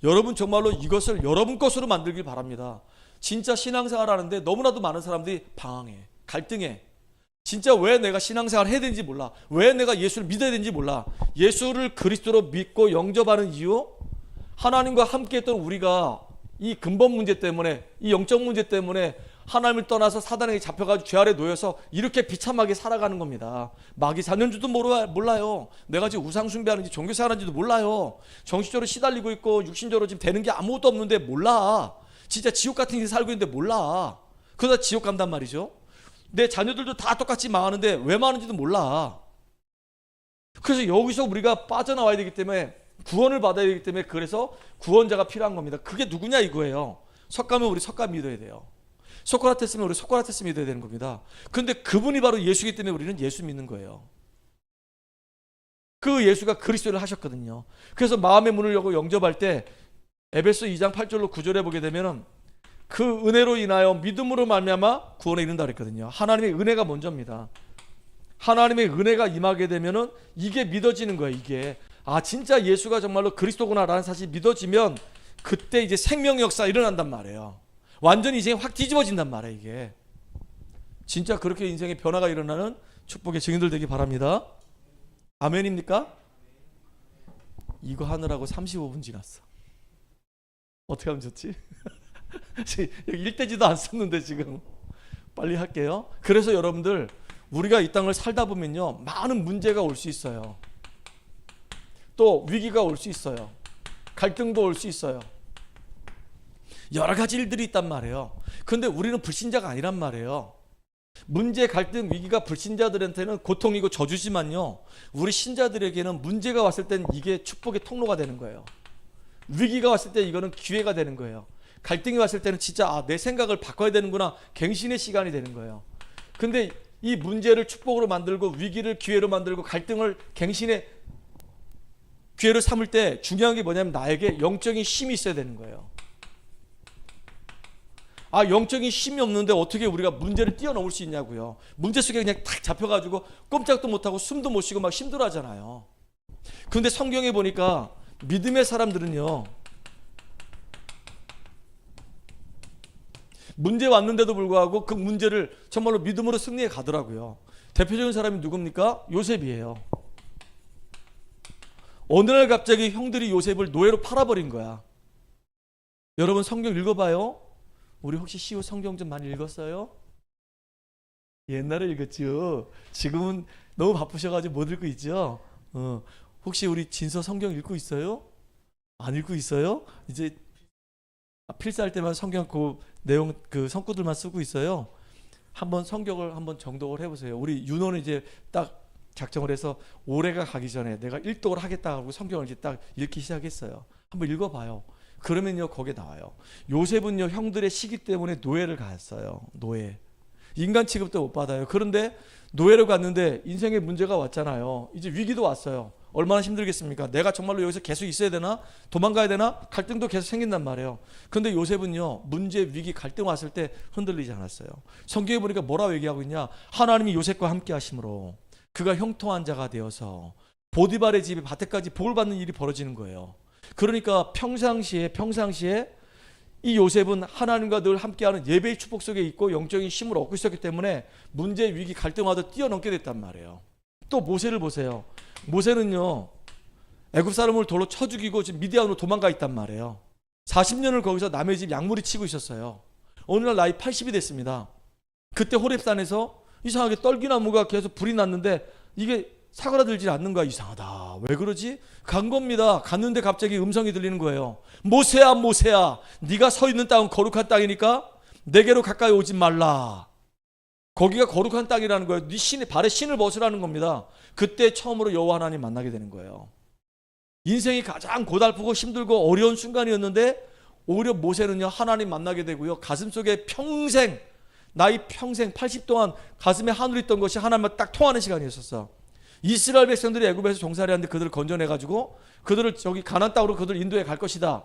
여러분 정말로 이것을 여러분 것으로 만들길 바랍니다. 진짜 신앙생활 하는데 너무나도 많은 사람들이 방황해, 갈등해. 진짜 왜 내가 신앙생활을 해야 되는지 몰라. 왜 내가 예수를 믿어야 되는지 몰라. 예수를 그리스도로 믿고 영접하는 이유, 하나님과 함께 했던 우리가 이 근본 문제 때문에, 이 영적 문제 때문에 하나님을 떠나서 사단에게 잡혀가지고 죄 아래 놓여서 이렇게 비참하게 살아가는 겁니다. 마귀 자녀인지도 몰라요. 내가 지금 우상 숭배하는지 종교생활하는지도 몰라요. 정신적으로 시달리고 있고 육신적으로 지금 되는 게 아무것도 없는데 몰라. 진짜 지옥 같은 데 살고 있는데 몰라. 그러다 지옥 간단 말이죠. 내 자녀들도 다 똑같이 망하는데 왜 망하는지도 몰라. 그래서 여기서 우리가 빠져나와야 되기 때문에, 구원을 받아야 되기 때문에, 그래서 구원자가 필요한 겁니다. 그게 누구냐 이거예요. 석가면 우리 석가 믿어야 돼요. 소크라테스면 우리 소크라테스 믿어야 되는 겁니다. 그런데 그분이 바로 예수이기 때문에 우리는 예수 믿는 거예요. 그 예수가 그리스도를 하셨거든요. 그래서 마음의 문을 열고 영접할 때 에베소 2장 8절로 9절에 보게 되면은 그 은혜로 인하여 믿음으로 말미암아 구원에 이른다 그랬거든요. 하나님의 은혜가 먼저입니다. 하나님의 은혜가 임하게 되면은 이게 믿어지는 거예요. 이게 진짜 예수가 정말로 그리스도구나라는 사실이 믿어지면 그때 이제 생명 역사 일어난단 말이에요. 완전히 인생이 확 뒤집어진단 말이에요. 이게 진짜 그렇게 인생의 변화가 일어나는 축복의 증인들 되기 바랍니다. 아멘입니까? 이거 하느라고 35분 지났어. 어떻게 하면 좋지? 여기 일대지도 안 썼는데 지금 빨리 할게요. 그래서 여러분들 우리가 이 땅을 살다 보면요 많은 문제가 올 수 있어요. 또 위기가 올 수 있어요. 갈등도 올 수 있어요. 여러 가지 일들이 있단 말이에요. 그런데 우리는 불신자가 아니란 말이에요. 문제, 갈등, 위기가 불신자들한테는 고통이고 저주지만요 우리 신자들에게는 문제가 왔을 땐 이게 축복의 통로가 되는 거예요. 위기가 왔을 때 이거는 기회가 되는 거예요. 갈등이 왔을 때는 진짜 내 생각을 바꿔야 되는구나, 갱신의 시간이 되는 거예요. 근데 이 문제를 축복으로 만들고 위기를 기회로 만들고 갈등을 갱신의 기회로 삼을 때 중요한 게 뭐냐면 나에게 영적인 힘이 있어야 되는 거예요. 영적인 힘이 없는데 어떻게 우리가 문제를 뛰어넘을 수 있냐고요. 문제 속에 그냥 탁 잡혀가지고 꼼짝도 못하고 숨도 못 쉬고 막 힘들어 하잖아요. 그런데 성경에 보니까 믿음의 사람들은요 문제 왔는데도 불구하고 그 문제를 정말로 믿음으로 승리해 가더라고요. 대표적인 사람이 누굽니까? 요셉이에요. 어느 날 갑자기 형들이 요셉을 노예로 팔아버린 거야. 여러분 성경 읽어봐요. 우리 혹시 시우 성경 좀 많이 읽었어요? 옛날에 읽었죠. 지금은 너무 바쁘셔가지고 못 읽고 있죠. 혹시 우리 진서 성경 읽고 있어요? 안 읽고 있어요? 이제 필사할 때만 성경 그 내용 그 성구들만 쓰고 있어요. 한번 성경을 한번 정독을 해보세요. 우리 윤호는 이제 딱 작정을 해서 올해가 가기 전에 내가 일독을 하겠다 하고 성경을 이제 딱 읽기 시작했어요. 한번 읽어봐요. 그러면요 거기에 나와요. 요셉은요 형들의 시기 때문에 노예를 갔어요. 노예. 인간 취급도 못 받아요. 그런데 노예로 갔는데 인생에 문제가 왔잖아요. 이제 위기도 왔어요. 얼마나 힘들겠습니까? 내가 정말로 여기서 계속 있어야 되나? 도망가야 되나? 갈등도 계속 생긴단 말이에요. 그런데 요셉은요 문제, 위기, 갈등 왔을 때 흔들리지 않았어요. 성경에 보니까 뭐라고 얘기하고 있냐? 하나님이 요셉과 함께 하심으로 그가 형통한 자가 되어서 보디발의 집에 밭에까지 복을 받는 일이 벌어지는 거예요. 그러니까 평상시에 이 요셉은 하나님과 늘 함께하는 예배의 축복 속에 있고 영적인 힘을 얻고 있었기 때문에 문제, 위기, 갈등와도 뛰어넘게 됐단 말이에요. 또 모세를 보세요. 모세는요 애굽 사람을 돌로 쳐 죽이고 지금 미디안으로 도망가 있단 말이에요. 40년을 거기서 남의 집 양무리 치고 있었어요. 어느 날 나이 80이 됐습니다. 그때 호렙산에서 이상하게 떨기나무가 계속 불이 났는데 이게 사그라들지 않는 거야. 이상하다. 왜 그러지? 간 겁니다. 갔는데 갑자기 음성이 들리는 거예요. 모세야 모세야 네가 서 있는 땅은 거룩한 땅이니까 내게로 가까이 오지 말라. 거기가 거룩한 땅이라는 거예요. 네 신의 발에 신을 벗으라는 겁니다. 그때 처음으로 여호와 하나님 만나게 되는 거예요. 인생이 가장 고달프고 힘들고 어려운 순간이었는데 오히려 모세는요 하나님 만나게 되고요. 가슴속에 평생 나이 평생 80 동안 가슴에 한울 있던 것이 하나님과 딱 통하는 시간이었었어. 이스라엘 백성들이 애굽에서 종살이 하는데 그들을 건져내가지고 그들을 저기 가나안 땅으로 그들을 인도해 갈 것이다.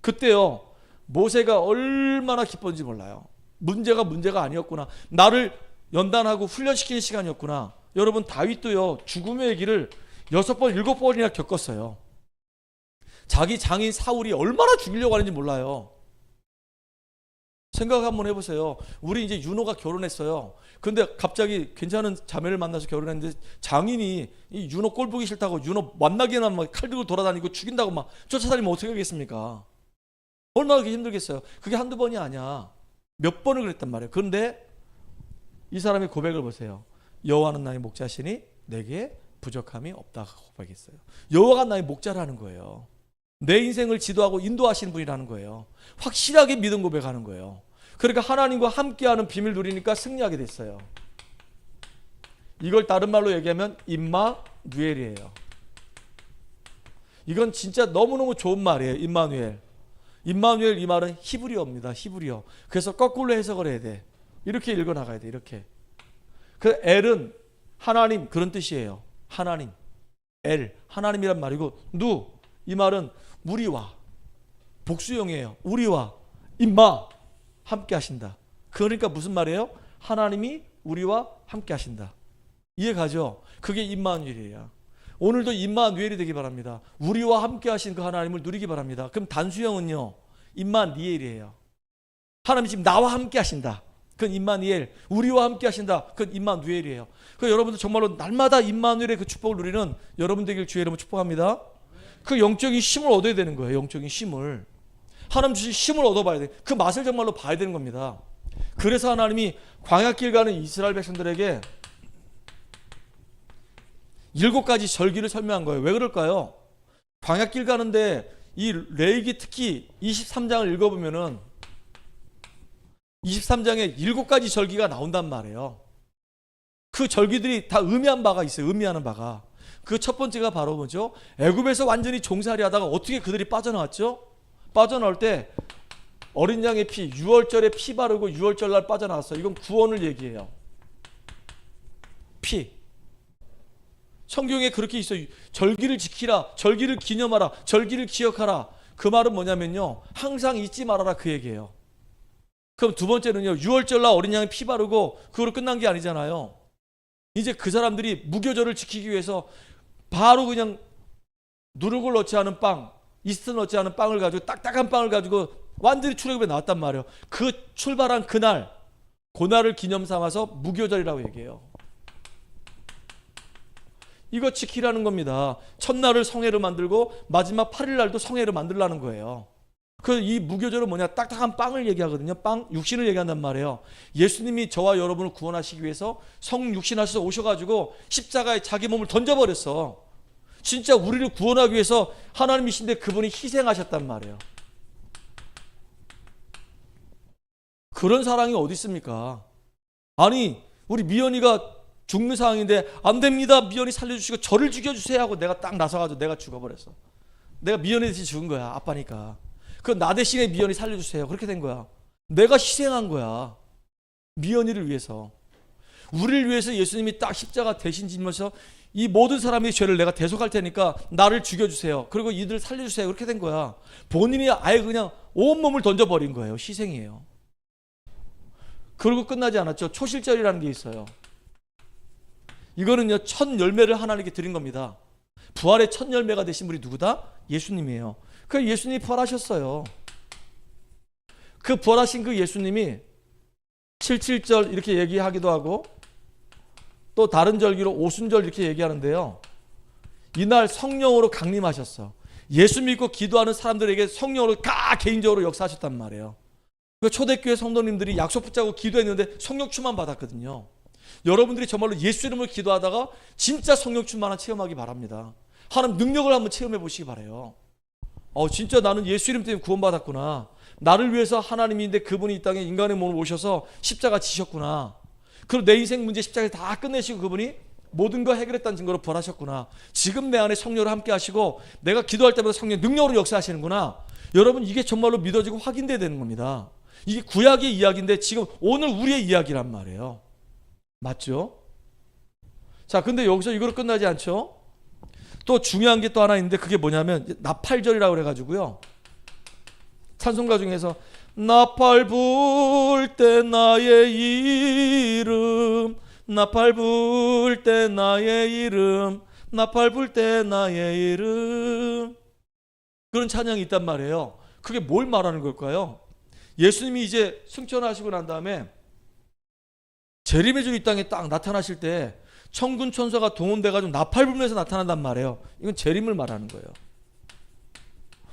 그때요 모세가 얼마나 기뻤는지 몰라요. 문제가 아니었구나. 나를 연단하고 훈련시키는 시간이었구나. 여러분 다윗도요 죽음의 얘기를 6번 7번이나 겪었어요. 자기 장인 사울이 얼마나 죽이려고 하는지 몰라요. 생각 한번 해보세요. 우리 이제 윤호가 결혼했어요. 근데 갑자기 괜찮은 자매를 만나서 결혼했는데 장인이 이 윤호 꼴 보기 싫다고 윤호 만나기나 막 칼 들고 돌아다니고 죽인다고 막 쫓아다니면 어떻게 하겠습니까? 얼마나 그렇게 힘들겠어요. 그게 한두 번이 아니야. 몇 번을 그랬단 말이에요. 그런데 이 사람의 고백을 보세요. 여호와는 나의 목자시니 내게 부족함이 없다고 고백했어요. 여호와가 나의 목자라는 거예요. 내 인생을 지도하고 인도하시는 분이라는 거예요. 확실하게 믿음 고백하는 거예요. 그러니까 하나님과 함께하는 비밀 누리니까 승리하게 됐어요. 이걸 다른 말로 얘기하면 임마누엘이에요. 이건 진짜 너무너무 좋은 말이에요. 임마누엘. 임마누엘 이 말은 히브리어입니다. 히브리어. 그래서 거꾸로 해석을 해야 돼. 이렇게 읽어나가야 돼. 이렇게. 그 엘은 하나님 그런 뜻이에요. 하나님. 엘 하나님이란 말이고 누 이 말은 우리와 복수형이에요. 우리와 임마 함께 하신다. 그러니까 무슨 말이에요? 하나님이 우리와 함께 하신다. 이해가죠? 그게 임마누엘이에요. 오늘도 임마누엘이 되기 바랍니다. 우리와 함께 하신 그 하나님을 누리기 바랍니다. 그럼 단수형은요 임마니엘이에요. 하나님이 지금 나와 함께 하신다. 그건 임마누엘, 우리와 함께 하신다. 그건 임마누엘이에요. 그 여러분들 정말로 날마다 임마누엘의 그 축복을 누리는 여러분 되길 주의 이름으로 축복합니다. 그 영적인 힘을 얻어야 되는 거예요. 영적인 힘을. 하나님 주신 힘을 얻어봐야 돼. 그 맛을 정말로 봐야 되는 겁니다. 그래서 하나님이 광야길 가는 이스라엘 백성들에게 7가지 절기를 설명한 거예요. 왜 그럴까요? 광야길 가는데 이 레위기 특히 23장을 읽어보면은 23장에 7가지 절기가 나온단 말이에요. 그 절기들이 다 의미한 바가 있어요. 의미하는 바가. 그 첫 번째가 바로 뭐죠? 애굽에서 완전히 종살이 하다가 어떻게 그들이 빠져나왔죠? 빠져나올 때 어린 양의 피, 6월절에 피 바르고 6월절 날 빠져나왔어요. 이건 구원을 얘기해요. 피. 성경에 그렇게 있어요. 절기를 지키라, 절기를 기념하라, 절기를 기억하라. 그 말은 뭐냐면요, 항상 잊지 말아라, 그 얘기예요. 그럼 두 번째는요, 6월절 날 어린 양의 피 바르고 그거로 끝난 게 아니잖아요. 이제 그 사람들이 무교절을 지키기 위해서 바로 그냥 누룩을 넣지 않은 빵, 이스트 넣지 않은 빵을 가지고, 딱딱한 빵을 가지고 완전히 출애굽에 나왔단 말이에요. 그 출발한 그날, 그날을 기념 삼아서 무교절이라고 얘기해요. 이거 지키라는 겁니다. 첫날을 성회로 만들고 마지막 8일날도 성회로 만들라는 거예요. 그 이 무교절은 뭐냐? 딱딱한 빵을 얘기하거든요. 빵, 육신을 얘기한단 말이에요. 예수님이 저와 여러분을 구원하시기 위해서 성육신 하셔서 오셔가지고 십자가에 자기 몸을 던져버렸어. 진짜 우리를 구원하기 위해서 하나님이신데 그분이 희생하셨단 말이에요. 그런 사랑이 어디 있습니까? 아니, 우리 미연이가 죽는 상황인데 안 됩니다, 미연이 살려주시고 저를 죽여주세요 하고 내가 딱 나서가지고 내가 죽어버렸어. 내가 미연이 대신 죽은 거야. 아빠니까. 그 나 대신에 미연이 살려주세요. 그렇게 된 거야. 내가 희생한 거야. 미연이를 위해서. 우리를 위해서 예수님이 딱 십자가 대신 지면서 이 모든 사람의 죄를 내가 대속할 테니까 나를 죽여주세요. 그리고 이들을 살려주세요. 그렇게 된 거야. 본인이 아예 그냥 온몸을 던져버린 거예요. 희생이에요. 그리고 끝나지 않았죠. 초실절이라는 게 있어요. 이거는요, 첫 열매를 하나님께 드린 겁니다. 부활의 첫 열매가 되신 분이 누구다? 예수님이에요. 그 예수님이 부활하셨어요. 그 부활하신 그 예수님이 77절 이렇게 얘기하기도 하고 또 다른 절기로 오순절 이렇게 얘기하는데요. 이날 성령으로 강림하셨어. 예수 믿고 기도하는 사람들에게 성령으로 개인적으로 역사하셨단 말이에요. 그 초대교회 성도님들이 약속 붙잡고 기도했는데 성령 충만 받았거든요. 여러분들이 정말로 예수 이름으로 기도하다가 진짜 성령 충만한 체험하기 바랍니다. 하나님 능력을 한번 체험해 보시기 바라요. 진짜 나는 예수 이름 때문에 구원받았구나. 나를 위해서 하나님인데 그분이 이 땅에 인간의 몸을 오셔서 십자가 지셨구나. 그리고 내 인생 문제 십자가에 다 끝내시고 그분이 모든 거 해결했다는 증거로 부활하셨구나. 지금 내 안에 성령으로 함께 하시고 내가 기도할 때마다 성령 능력으로 역사하시는구나. 여러분, 이게 정말로 믿어지고 확인돼야 되는 겁니다. 이게 구약의 이야기인데 지금 오늘 우리의 이야기란 말이에요. 맞죠? 자, 근데 여기서 이거로 끝나지 않죠? 또 중요한 게 또 하나 있는데 그게 뭐냐면 나팔절이라고 그래가지고요. 찬송가 중에서 나팔 불 때 나의 이름, 나팔 불 때 나의 이름, 나팔 불 때 나의 이름, 그런 찬양이 있단 말이에요. 그게 뭘 말하는 걸까요? 예수님이 이제 승천하시고 난 다음에 재림의 주 이 땅에 딱 나타나실 때 천군 천사가 동원돼가지고 나팔 불면서 나타난단 말이에요. 이건 재림을 말하는 거예요.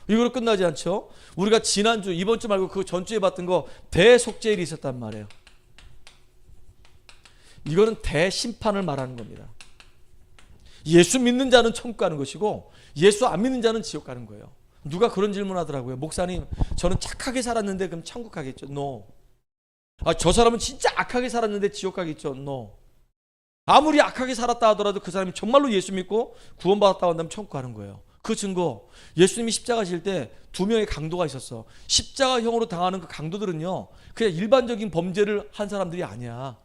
이거로 끝나지 않죠? 우리가 지난주, 이번 주 말고 그 전주에 봤던 거 대속죄일이 있었단 말이에요. 이거는 대심판을 말하는 겁니다. 예수 믿는 자는 천국 가는 것이고 예수 안 믿는 자는 지옥 가는 거예요. 누가 그런 질문 하더라고요. 목사님, 저는 착하게 살았는데 그럼 천국 가겠죠? No. 저 사람은 진짜 악하게 살았는데 지옥 가겠죠? No. 아무리 악하게 살았다 하더라도 그 사람이 정말로 예수 믿고 구원받았다고 한다면 천국 가는 거예요. 그 증거, 예수님이 십자가 질 때 2명의 강도가 있었어. 십자가형으로 당하는 그 강도들은요, 그냥 일반적인 범죄를 한 사람들이 아니야.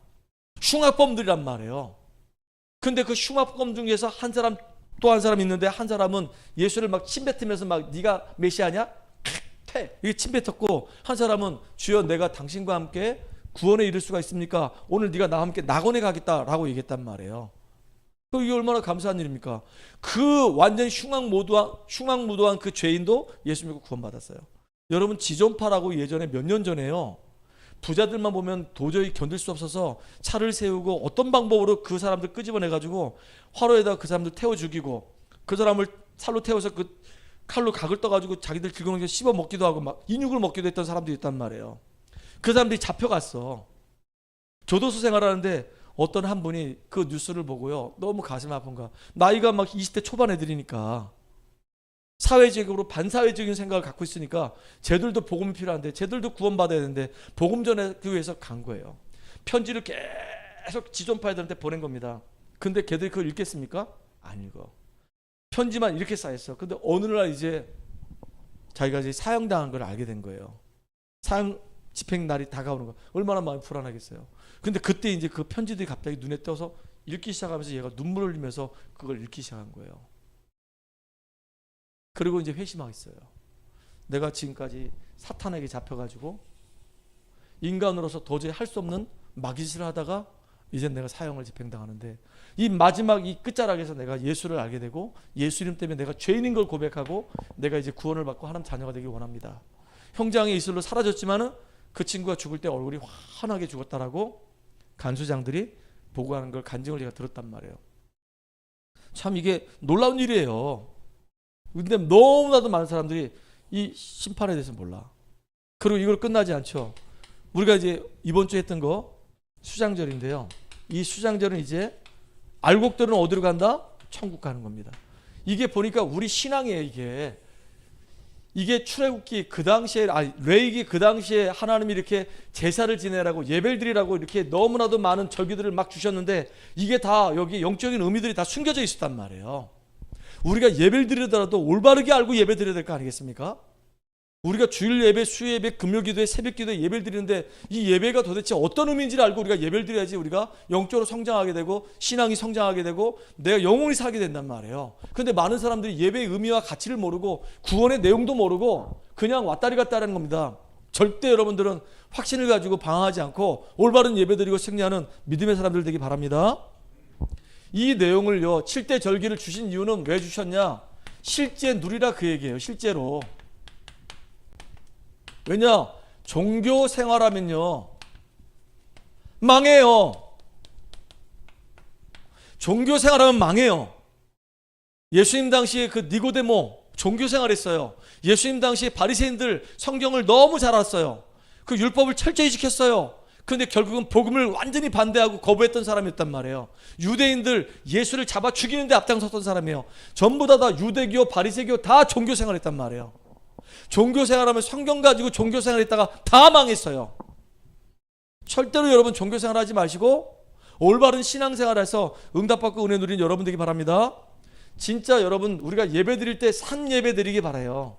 흉악범들이란 말이에요. 근데 그 흉악범 중에서 한 사람, 또 한 사람 있는데 한 사람은 예수를 막 침뱉으면서 막 네가 메시아냐? 퇴! 이게 침뱉었고, 한 사람은 주여 내가 당신과 함께 구원에 이를 수가 있습니까? 오늘 네가 나와 함께 낙원에 가겠다라고 얘기했단 말이에요. 이게 얼마나 감사한 일입니까? 그 완전히 흉악무도한 그 죄인도 예수 믿고 구원받았어요. 여러분, 지존파라고 예전에 몇 년 전에요, 부자들만 보면 도저히 견딜 수 없어서 차를 세우고 어떤 방법으로 그 사람들 끄집어내가지고 화로에다 그 사람들 태워 죽이고 그 사람을 살로 태워서 그 칼로 각을 떠가지고 자기들 길거리에 씹어 먹기도 하고 막 인육을 먹기도 했던 사람들이 있단 말이에요. 그 사람들이 잡혀갔어. 교도소 생활하는데 어떤 한 분이 그 뉴스를 보고요, 너무 가슴 아픈 거야. 나이가 막 20대 초반 애들이니까 사회적으로 반사회적인 생각을 갖고 있으니까 쟤들도 복음이 필요한데, 쟤들도 구원받아야 되는데 복음 전하기 위해서 간 거예요. 편지를 계속 지존파 애들한테 보낸 겁니다. 근데 걔들이 그걸 읽겠습니까? 안 읽어. 편지만 이렇게 쌓였어. 근데 어느 날 이제 자기가 이제 사형당한 걸 알게 된 거예요. 사형 집행 날이 다가오는 거. 얼마나 마음이 불안하겠어요. 근데 그때 이제 그 편지들이 갑자기 눈에 띄어서 읽기 시작하면서 얘가 눈물을 흘리면서 그걸 읽기 시작한 거예요. 그리고 이제 회심하겠어요. 내가 지금까지 사탄에게 잡혀가지고 인간으로서 도저히 할 수 없는 마귀짓을 하다가 이제 내가 사형을 집행당하는데, 이 마지막 이 끝자락에서 내가 예수를 알게 되고 예수 이름 때문에 내가 죄인인 걸 고백하고 내가 이제 구원을 받고 하나님 자녀가 되길 원합니다. 형장의 이슬로 사라졌지만은 그 친구가 죽을 때 얼굴이 환하게 죽었다라고 간수장들이 보고하는 걸 간증을 제가 들었단 말이에요. 참 이게 놀라운 일이에요. 근데 너무나도 많은 사람들이 이 심판에 대해서 몰라. 그리고 이걸 끝나지 않죠. 우리가 이제 이번 주에 했던 거 수장절인데요. 이 수장절은 이제 알곡들은 어디로 간다? 천국 가는 겁니다. 이게 보니까 우리 신앙이에요. 이게 출애굽기 그 당시에, 레위기 그 당시에 하나님이 이렇게 제사를 지내라고 예배를 드리라고 이렇게 너무나도 많은 절기들을 막 주셨는데 이게 다 여기 영적인 의미들이 다 숨겨져 있었단 말이에요. 우리가 예배를 드리더라도 올바르게 알고 예배 드려야 될 거 아니겠습니까? 우리가 주일 예배, 수요 예배, 금요 기도회, 새벽 기도회 예배를 드리는데 이 예배가 도대체 어떤 의미인지를 알고 우리가 예배를 드려야지 우리가 영적으로 성장하게 되고 신앙이 성장하게 되고 내가 영원히 살게 된단 말이에요. 그런데 많은 사람들이 예배의 의미와 가치를 모르고 구원의 내용도 모르고 그냥 왔다리 갔다 하는 겁니다. 절대 여러분들은 확신을 가지고 방황하지 않고 올바른 예배 드리고 승리하는 믿음의 사람들 되기 바랍니다. 이 내용을요, 7대 절기를 주신 이유는 왜 주셨냐? 실제 누리라 그 얘기예요. 실제로. 왜냐? 종교 생활하면요 망해요. 종교 생활하면 망해요. 예수님 당시에 그 니고데모 종교 생활했어요. 예수님 당시에 바리새인들 성경을 너무 잘 알았어요. 그 율법을 철저히 지켰어요. 그런데 결국은 복음을 완전히 반대하고 거부했던 사람이었단 말이에요. 유대인들 예수를 잡아 죽이는데 앞장섰던 사람이에요. 전부 다 유대교, 바리새교 다 종교 생활했단 말이에요. 종교 생활하면 성경 가지고 종교 생활했다가 다 망했어요. 절대로 여러분 종교 생활하지 마시고 올바른 신앙 생활해서 응답받고 은혜 누리는 여러분 되기 바랍니다. 진짜 여러분 우리가 예배 드릴 때 산 예배 드리기 바라요.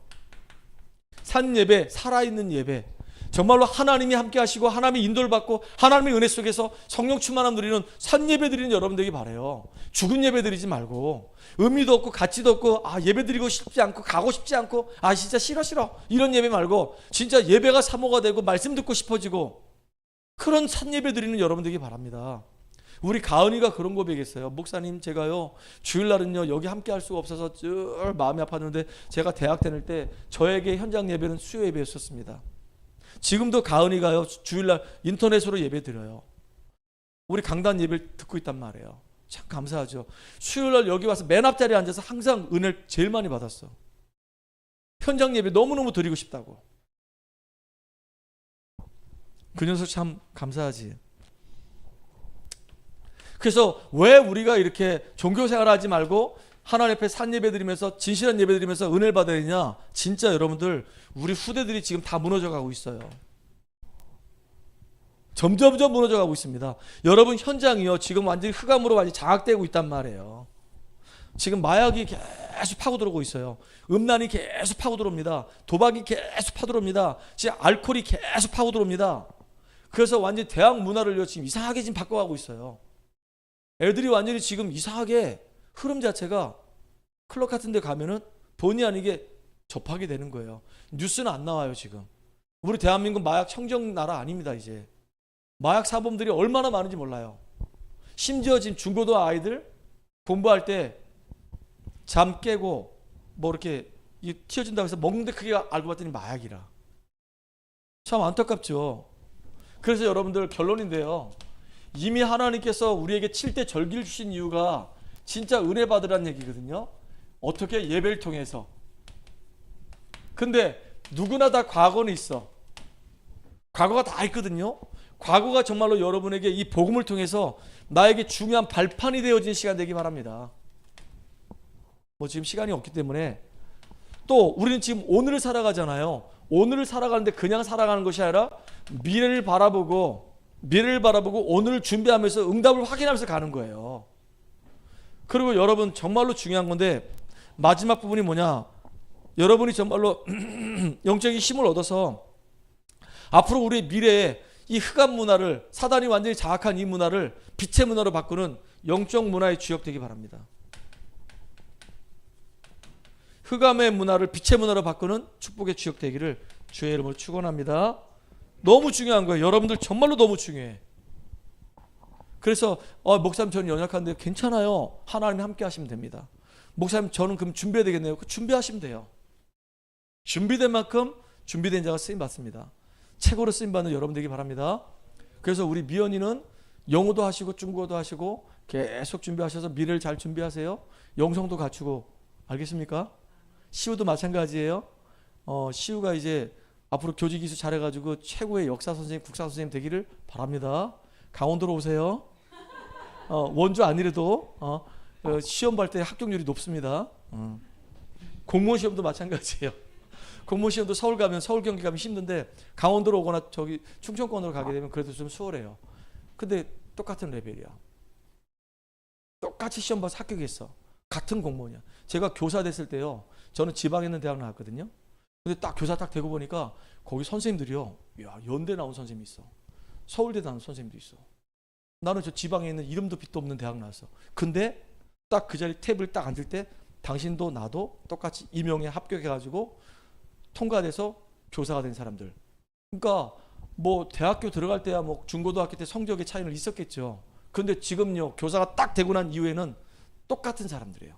산 예배, 살아있는 예배. 정말로 하나님이 함께 하시고 하나님의 인도를 받고 하나님의 은혜 속에서 성령 충만함 누리는 산 예배 드리는 여러분 되기 바라요. 죽은 예배 드리지 말고 의미도 없고 가치도 없고 예배 드리고 싶지 않고 가고 싶지 않고 진짜 싫어 이런 예배 말고 진짜 예배가 사모가 되고 말씀 듣고 싶어지고 그런 산 예배 드리는 여러분 되기 바랍니다. 우리 가은이가 그런 고백했어요. 목사님 제가요 주일날은요 여기 함께 할 수가 없어서 늘 마음이 아팠는데 제가 대학 다닐 때 저에게 현장 예배는 수요 예배였었습니다. 지금도 가은이가요 주일날 인터넷으로 예배 드려요. 우리 강단 예배를 듣고 있단 말이에요. 참 감사하죠. 수요일날 여기 와서 맨 앞자리에 앉아서 항상 은혜를 제일 많이 받았어. 현장 예배 너무너무 드리고 싶다고. 그 녀석 참 감사하지. 그래서 왜 우리가 이렇게 종교생활하지 말고 하나님 앞에 산 예배 드리면서 진실한 예배 드리면서 은혜를 받아야 되냐? 진짜 여러분들 우리 후대들이 지금 다 무너져 가고 있어요. 점점점 무너져 가고 있습니다. 여러분 현장이요 지금 완전히 흑암으로 완전히 장악되고 있단 말이에요. 지금 마약이 계속 파고들어오고 있어요. 음란이 계속 파고들어옵니다. 도박이 계속 파고들어옵니다. 지금 알코올이 계속 파고들어옵니다. 그래서 완전히 대학 문화를요 지금 이상하게 지금 바꿔가고 있어요. 애들이 완전히 지금 이상하게 흐름 자체가 클럽 같은 데 가면은 본의 아니게 접하게 되는 거예요. 뉴스는 안 나와요 지금. 우리 대한민국 마약 청정 나라 아닙니다. 이제 마약 사범들이 얼마나 많은지 몰라요. 심지어 지금 중고등 아이들 공부할 때 잠 깨고 뭐 이렇게 튀어준다고 해서 먹는데 그게 알고 봤더니 마약이라. 참 안타깝죠. 그래서 여러분들 결론인데요. 이미 하나님께서 우리에게 7대 절기를 주신 이유가 진짜 은혜 받으라는 얘기거든요. 어떻게? 예배를 통해서. 근데 누구나 다 과거는 있어. 과거가 다 있거든요. 과거가 정말로 여러분에게 이 복음을 통해서 나에게 중요한 발판이 되어진 시간 되기 바랍니다. 뭐 지금 시간이 없기 때문에 또 우리는 지금 오늘을 살아가잖아요. 오늘을 살아가는데 그냥 살아가는 것이 아니라 미래를 바라보고 오늘을 준비하면서 응답을 확인하면서 가는 거예요. 그리고 여러분 정말로 중요한 건데 마지막 부분이 뭐냐? 여러분이 정말로 영적인 힘을 얻어서 앞으로 우리의 미래에 이 흑암 문화를, 사단이 완전히 장악한 이 문화를 빛의 문화로 바꾸는 영적 문화의 주역 되기 바랍니다. 흑암의 문화를 빛의 문화로 바꾸는 축복의 주역 되기를 주의 이름으로 축원합니다. 너무 중요한 거예요. 여러분들 정말로 너무 중요해. 그래서 목사님 저는 연약한데 괜찮아요. 하나님이 함께 하시면 됩니다. 목사님 저는 그럼 준비해야 되겠네요. 준비하시면 돼요. 준비된 만큼 준비된 자가 쓰임 받습니다. 최고로 쓰임 받는 여러분 되기 바랍니다. 그래서 우리 미연이는 영어도 하시고 중국어도 하시고 계속 준비하셔서 미래를 잘 준비하세요. 영성도 갖추고, 알겠습니까? 시우도 마찬가지예요. 시우가 이제 앞으로 교직 이수 잘해가지고 최고의 역사 선생님, 국사 선생님 되기를 바랍니다. 강원도로 오세요. 원주 아니래도 시험 볼 때 합격률이 높습니다. 공무원 시험도 마찬가지예요. 공무원 시험도 서울 가면, 서울 경기 가면 힘든데 강원도로 오거나 저기 충청권으로 가게 되면 그래도 좀 수월해요. 근데 똑같은 레벨이야. 똑같이 시험 봐서 합격했어. 같은 공무원이야. 제가 교사 됐을 때요, 저는 지방에 있는 대학 나왔거든요. 근데 딱 교사 딱 되고 보니까 거기 선생님들이요, 야, 연대 나온 선생님이 있어, 서울대 나온 선생님도 있어. 나는 저 지방에 있는 이름도 빛도 없는 대학 나왔어. 근데 딱 그 자리 테이블 딱 앉을 때 당신도 나도 똑같이 임용에 합격해가지고 통과돼서 교사가 된 사람들. 그러니까 뭐 대학교 들어갈 때야 뭐 중고등학교 때 성적의 차이는 있었겠죠. 근데 지금요, 교사가 딱 되고 난 이후에는 똑같은 사람들이에요.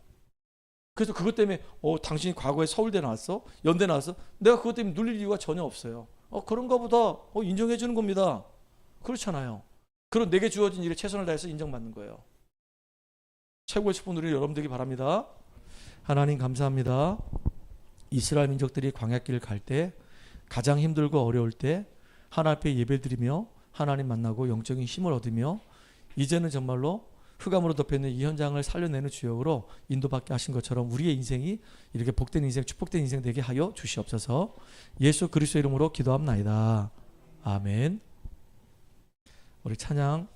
그래서 그것 때문에 당신이 과거에 서울대 나왔어? 연대 나왔어? 내가 그것 때문에 눌릴 이유가 전혀 없어요. 그런가 보다. 인정해 주는 겁니다. 그렇잖아요. 그런 내게 주어진 일에 최선을 다해서 인정받는 거예요. 최고의 축복 누리는 여러분 되기 바랍니다. 하나님 감사합니다. 이스라엘 민족들이 광야길을 갈 때 가장 힘들고 어려울 때 하나님 앞에 예배드리며 하나님 만나고 영적인 힘을 얻으며 이제는 정말로 흑암으로 덮여있는 이 현장을 살려내는 주역으로 인도받게 하신 것처럼 우리의 인생이 이렇게 복된 인생, 축복된 인생 되게 하여 주시옵소서. 예수 그리스도 이름으로 기도합나이다. 아멘. 우리 찬양